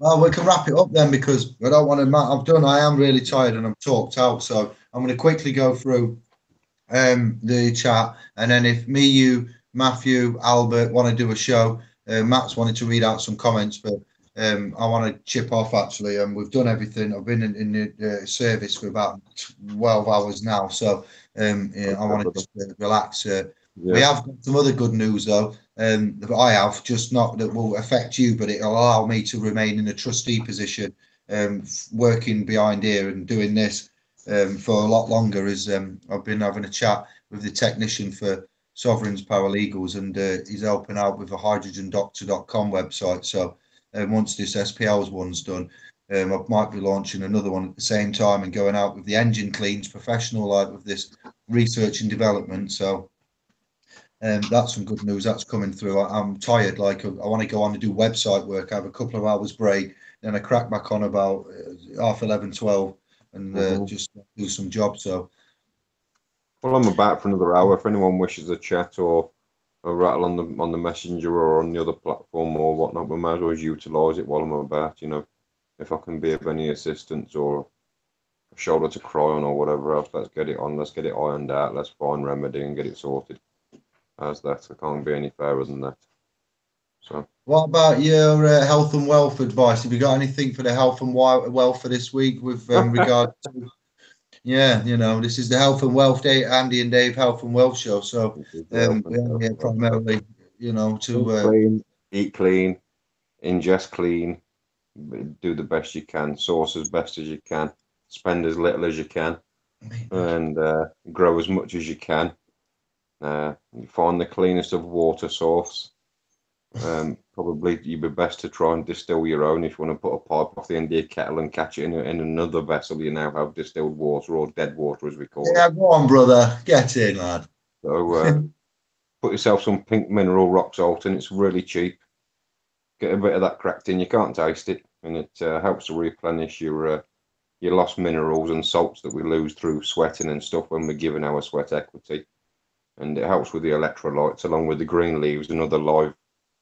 Well, we can wrap it up then because I don't want to. I am really tired and I'm talked out. So I'm going to quickly go through the chat, and then if me, you, Matthew, Albert want to do a show, Matt's wanted to read out some comments, but I want to chip off actually. And we've done everything. I've been in the service for about 12 hours now, so I want to relax. We have got some other good news though. That I have, just not that will affect you, but it'll allow me to remain in a trustee position, working behind here and doing this for a lot longer. As I've been having a chat with the technician for Sovereign's Paralegals, and he's helping out with the hydrogendoctor.com website. So once this SPL's one's done, I might be launching another one at the same time and going out with the engine cleans professional, like with this research and development. So that's some good news that's coming through. I'm tired. Like I want to go on and do website work. I have a couple of hours break, then I crack back on about 11:30, 12, and just do some jobs. So, well, I'm about for another hour. If anyone wishes a chat or a rattle on the messenger or on the other platform or whatnot, we might as well utilise it while I'm about. You know, if I can be of any assistance or a shoulder to cry on or whatever else, let's get it on. Let's get it ironed out. Let's find remedy and get it sorted. As that, I can't be any fairer than that. So, what about your health and wealth advice? Have you got anything for the health and wealth for this week with regard to? Yeah, you know, this is the Health and Wealth Day, Andy and Dave Health and Wealth Show. So we're here primarily, you know, to eat clean, ingest clean, do the best you can, source as best as you can, spend as little as you can, and grow as much as you can. Find the cleanest of water source. Probably you'd be best to try and distill your own. If you want to put a pipe off the end of your kettle and catch it in another vessel, you now have distilled water or dead water as we call it. Yeah, go on, brother. Get in, lad. So put yourself some pink mineral rock salt and it's really cheap. Get a bit of that cracked in. You can't taste it, and it helps to replenish your lost minerals and salts that we lose through sweating and stuff when we're giving our sweat equity. And it helps with the electrolytes along with the green leaves and other live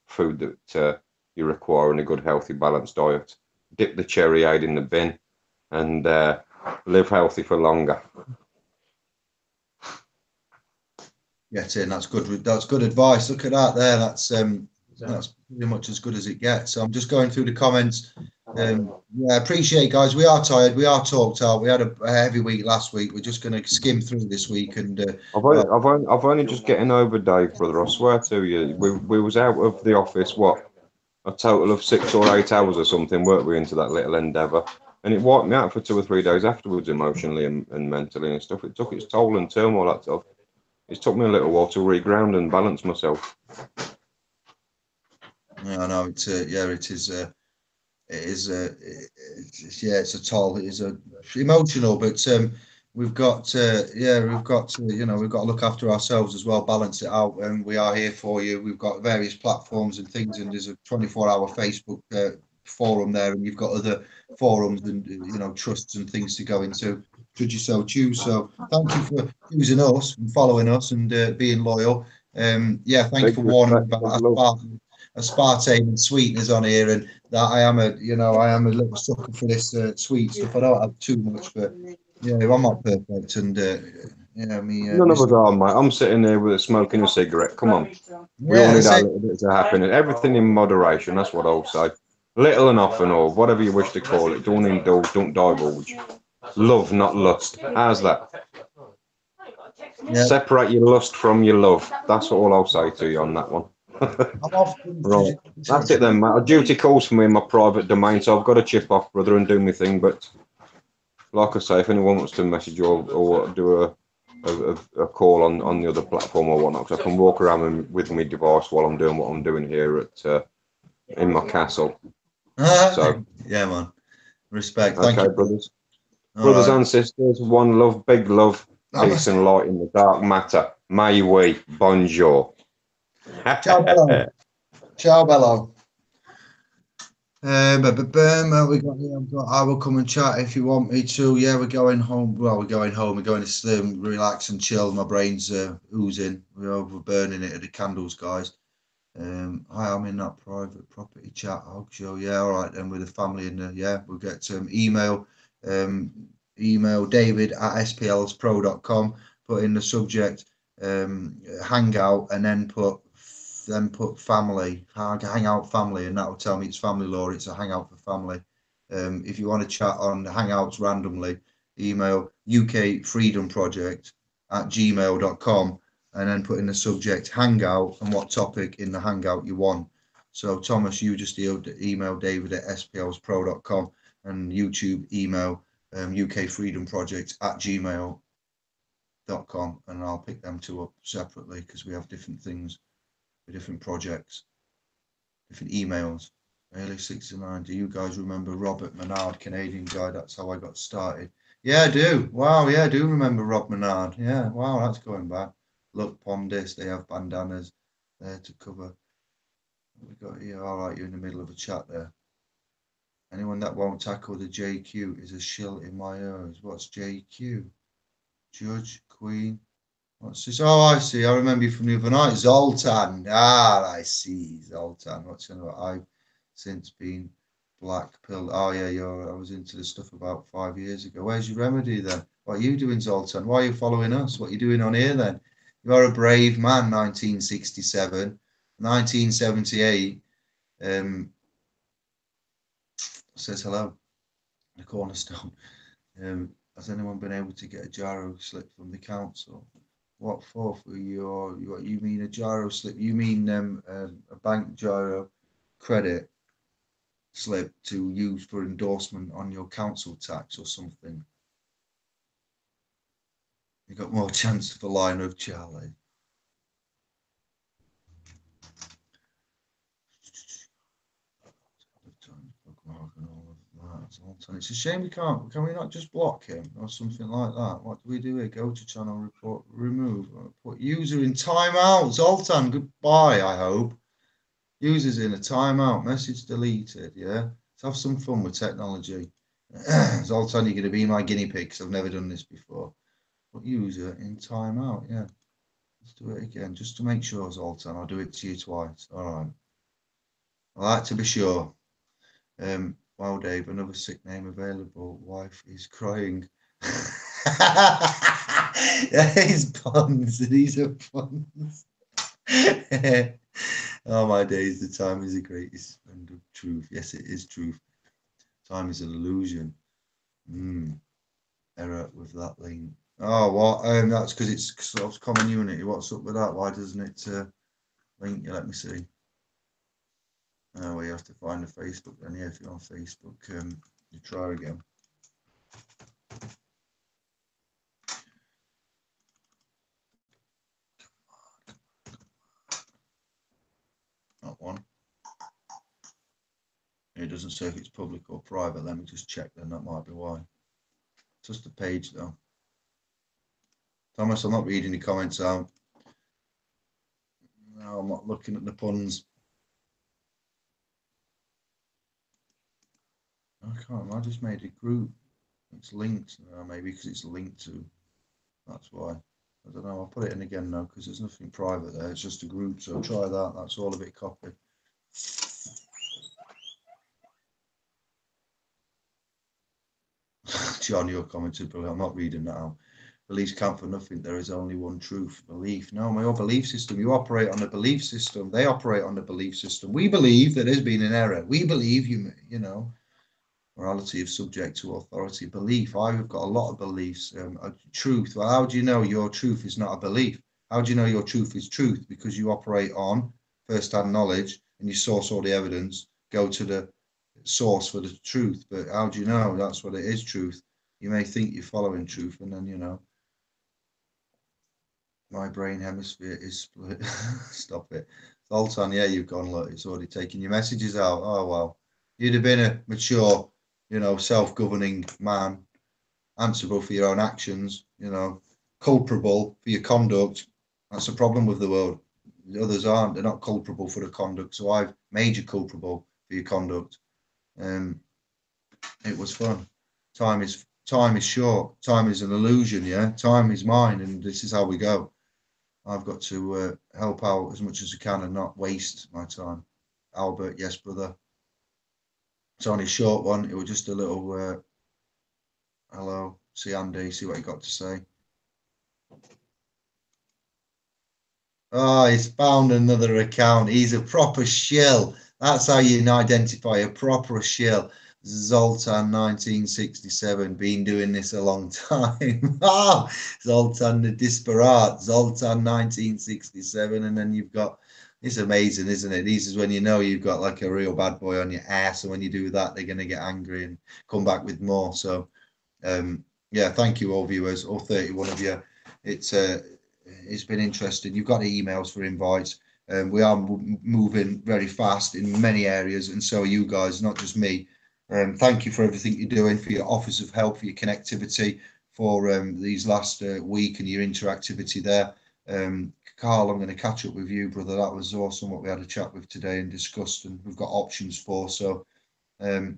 food that you require in a good, healthy, balanced diet. Dip the cherry aid in the bin and live healthy for longer. Get in. That's good. That's good advice. Look at that there. That's pretty much as good as it gets. So I'm just going through the comments. Yeah, appreciate it, guys. We are tired. We are talked out. We had a heavy week last week. We're just going to skim through this week. And I've only just getting over, Dave, brother. I swear to you, we was out of the office a total of 6 or 8 hours or something, weren't we, into that little endeavour? And it wiped me out for 2 or 3 days afterwards, emotionally and mentally and stuff. It took its toll and turmoil, that stuff. It took me a little while to reground and balance myself. Yeah, I know. It's yeah, it is. It is. Yeah, it's a toll. It is emotional, but we've got. Yeah, we've got to. You know, we've got to look after ourselves as well. Balance it out, and we are here for you. We've got various platforms and things, and there's a 24-hour Facebook forum there, and you've got other forums and trusts and things to go into. Should you so choose. So thank you for choosing us and following us and being loyal. Yeah, thank you for warning me about aspartame and sweeteners on here, and that I am a little sucker for this sweet stuff. I don't have too much, but yeah, I'm not perfect, and None of us are, mate. I'm sitting there with smoking a cigarette. Come on. We all need our little bits of happiness. Everything in moderation, that's what I'll say. Little and often, or whatever you wish to call it. Don't indulge, don't divulge. Love, not lust. How's that? Yeah. Separate your lust from your love. That's all I'll say to you on that one. Right. That's it then, mate. A duty calls for me in my private domain, so I've got to chip off, brother, and do my thing. But like I say, if anyone wants to message or do a call on the other platform or whatnot, because I can walk around with my device while I'm doing what I'm doing here at in my castle. So yeah, man. Respect. Okay, Thank you, brothers. All Brothers right. and sisters, one love, big love, peace and light in the dark matter. May we. Bonjour. Ciao, bello. Ciao, bello. We got. I will come and chat if you want me to. Yeah, we're going home. Well, we're going home. We're going to slim, relax, and chill. My brain's oozing. We're burning it at the candles, guys. Hi, I'm in that private property chat. Oh, sure. Yeah, all right. Then with the family and yeah, we'll get email david@splspro.com. Put in the subject hangout, and then put family, hangout family, and that will tell me it's family law. It's a hangout for family. If you want to chat on hangouts randomly, email ukfreedomproject@gmail.com, and then put in the subject hangout and what topic in the hangout you want. So Thomas, you just email david@splspro.com, and YouTube email ukfreedomproject@gmail.com, and I'll pick them two up separately because we have different things for different projects, different emails. Early 69. Do you guys remember Robert Menard, Canadian guy? That's how I got started. Yeah, I do. Wow, yeah, I do remember Rob Menard. Yeah, wow, that's going back. Look, Pondis, they have bandanas there to cover. We got here. All right, you're in the middle of a chat there. Anyone that won't tackle the JQ is a shill in my ears. What's JQ? Judge, Queen. What's this? Oh, I see. I remember you from the other night. Zoltan. Ah, I see. Zoltan. What's in it? I've since been black pilled. Oh, yeah, I was into this stuff about 5 years ago. Where's your remedy then? What are you doing, Zoltan? Why are you following us? What are you doing on here then? You are a brave man, 1967. 1978. Says hello. The cornerstone. Has anyone been able to get a gyro slip from the council? What for you mean a gyro slip? You mean a bank gyro credit slip to use for endorsement on your council tax or something? You got more chance of a line of Charlie. It's a shame we can't. Can we not just block him or something like that? What do we do here? Go to channel report, remove, put user in timeout. Zoltan, goodbye. I hope users in a timeout. Message deleted. Yeah, let's have some fun with technology. Zoltan, you're going to be my guinea pig because I've never done this before. Put user in timeout. Yeah, let's do it again just to make sure, Zoltan. I'll do it to you twice. All right. I like to be sure. Wow, Dave, another sick name available. Wife is crying. These puns. These are puns. Oh, my days. The time is the greatest friend of truth. Yes, it is truth. Time is an illusion. Error with that link. Oh, what? That's because it's sort of common unity. What's up with that? Why doesn't it link you? Let me see. Oh, well, you have to find the Facebook then. Yeah, if you're on Facebook, you try again. one. It doesn't say if it's public or private. Let me just check then, that might be why. Just a page though. Thomas, I'm not reading the comments out. No, I'm not looking at the puns. I can't, I just made a group. It's linked, maybe because it's linked to, that's why. I don't know, I'll put it in again now because there's nothing private there, it's just a group, so try that, that's all of it copied. John, your commented, but I'm not reading that out. Beliefs count for nothing, there is only one truth. Belief, no, your belief system, you operate on the belief system, they operate on the belief system. We believe that there's been an error, we believe, you know, morality of subject to authority. Belief, I've got a lot of beliefs. Truth, well, how do you know your truth is not a belief? How do you know your truth is truth? Because you operate on first-hand knowledge and you source all the evidence, go to the source for the truth. But how do you know that's what it is, truth? You may think you're following truth, and then, you know, my brain hemisphere is split. Stop it. Zoltan, yeah, you've gone, look, it's already taken your messages out. Oh, well, you'd have been a mature, you know, self-governing man, answerable for your own actions, you know, culpable for your conduct. That's the problem with the world. The others aren't. They're not culpable for the conduct. So I've made you culpable for your conduct. It was fun. Time is short. Time is an illusion, yeah? Time is mine, and this is how we go. I've got to help out as much as I can and not waste my time. Albert, yes, brother. It's only a short one. It was just a little hello. See Andy, see what he got to say. Oh, he's found another account. He's a proper shill. That's how you identify a proper shill. Zoltan 1967, been doing this a long time. Oh, Zoltan the disparate, Zoltan 1967, and then you've got, it's amazing, isn't it? This is when you know you've got like a real bad boy on your ass, and when you do that, they're going to get angry and come back with more. So yeah, thank you all viewers, all 31 of you. It's been interesting. You've got the emails for invites. We are moving very fast in many areas, and so are you guys, not just me. Thank you for everything you're doing, for your offers of help, for your connectivity, for these last week and your interactivity there. Carl, I'm going to catch up with you, brother. That was awesome what we had a chat with today and discussed, and we've got options for. So yeah,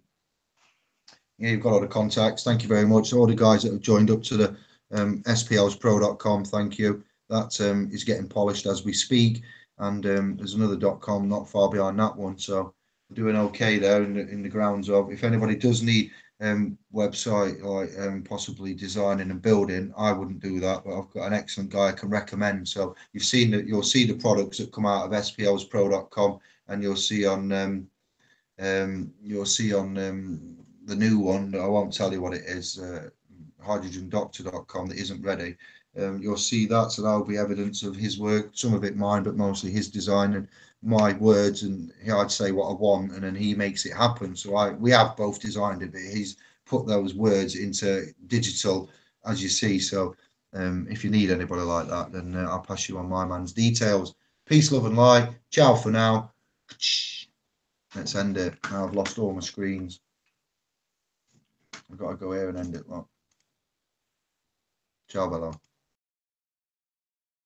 you've got all the contacts. Thank you very much. All the guys that have joined up to the splspro.com, thank you. That is getting polished as we speak. And there's another .com not far behind that one. So we're doing okay there in the grounds of, if anybody does need website like possibly designing and building, I wouldn't do that, but I've got an excellent guy I can recommend. So you've seen that, you'll see the products that come out of splspro.com, and you'll see on the new one that I won't tell you what it is, hydrogendoctor.com, that isn't ready. You'll see that, so that'll be evidence of his work, some of it mine, but mostly his design and my words, and I'd say what I want, and then he makes it happen. So we have both designed it, but he's put those words into digital, as you see. So if you need anybody like that, then I'll pass you on my man's details. Peace, love and light. Ciao for now. Let's end it. Now I've lost all my screens. I've got to go here and end it. Ciao, Bello.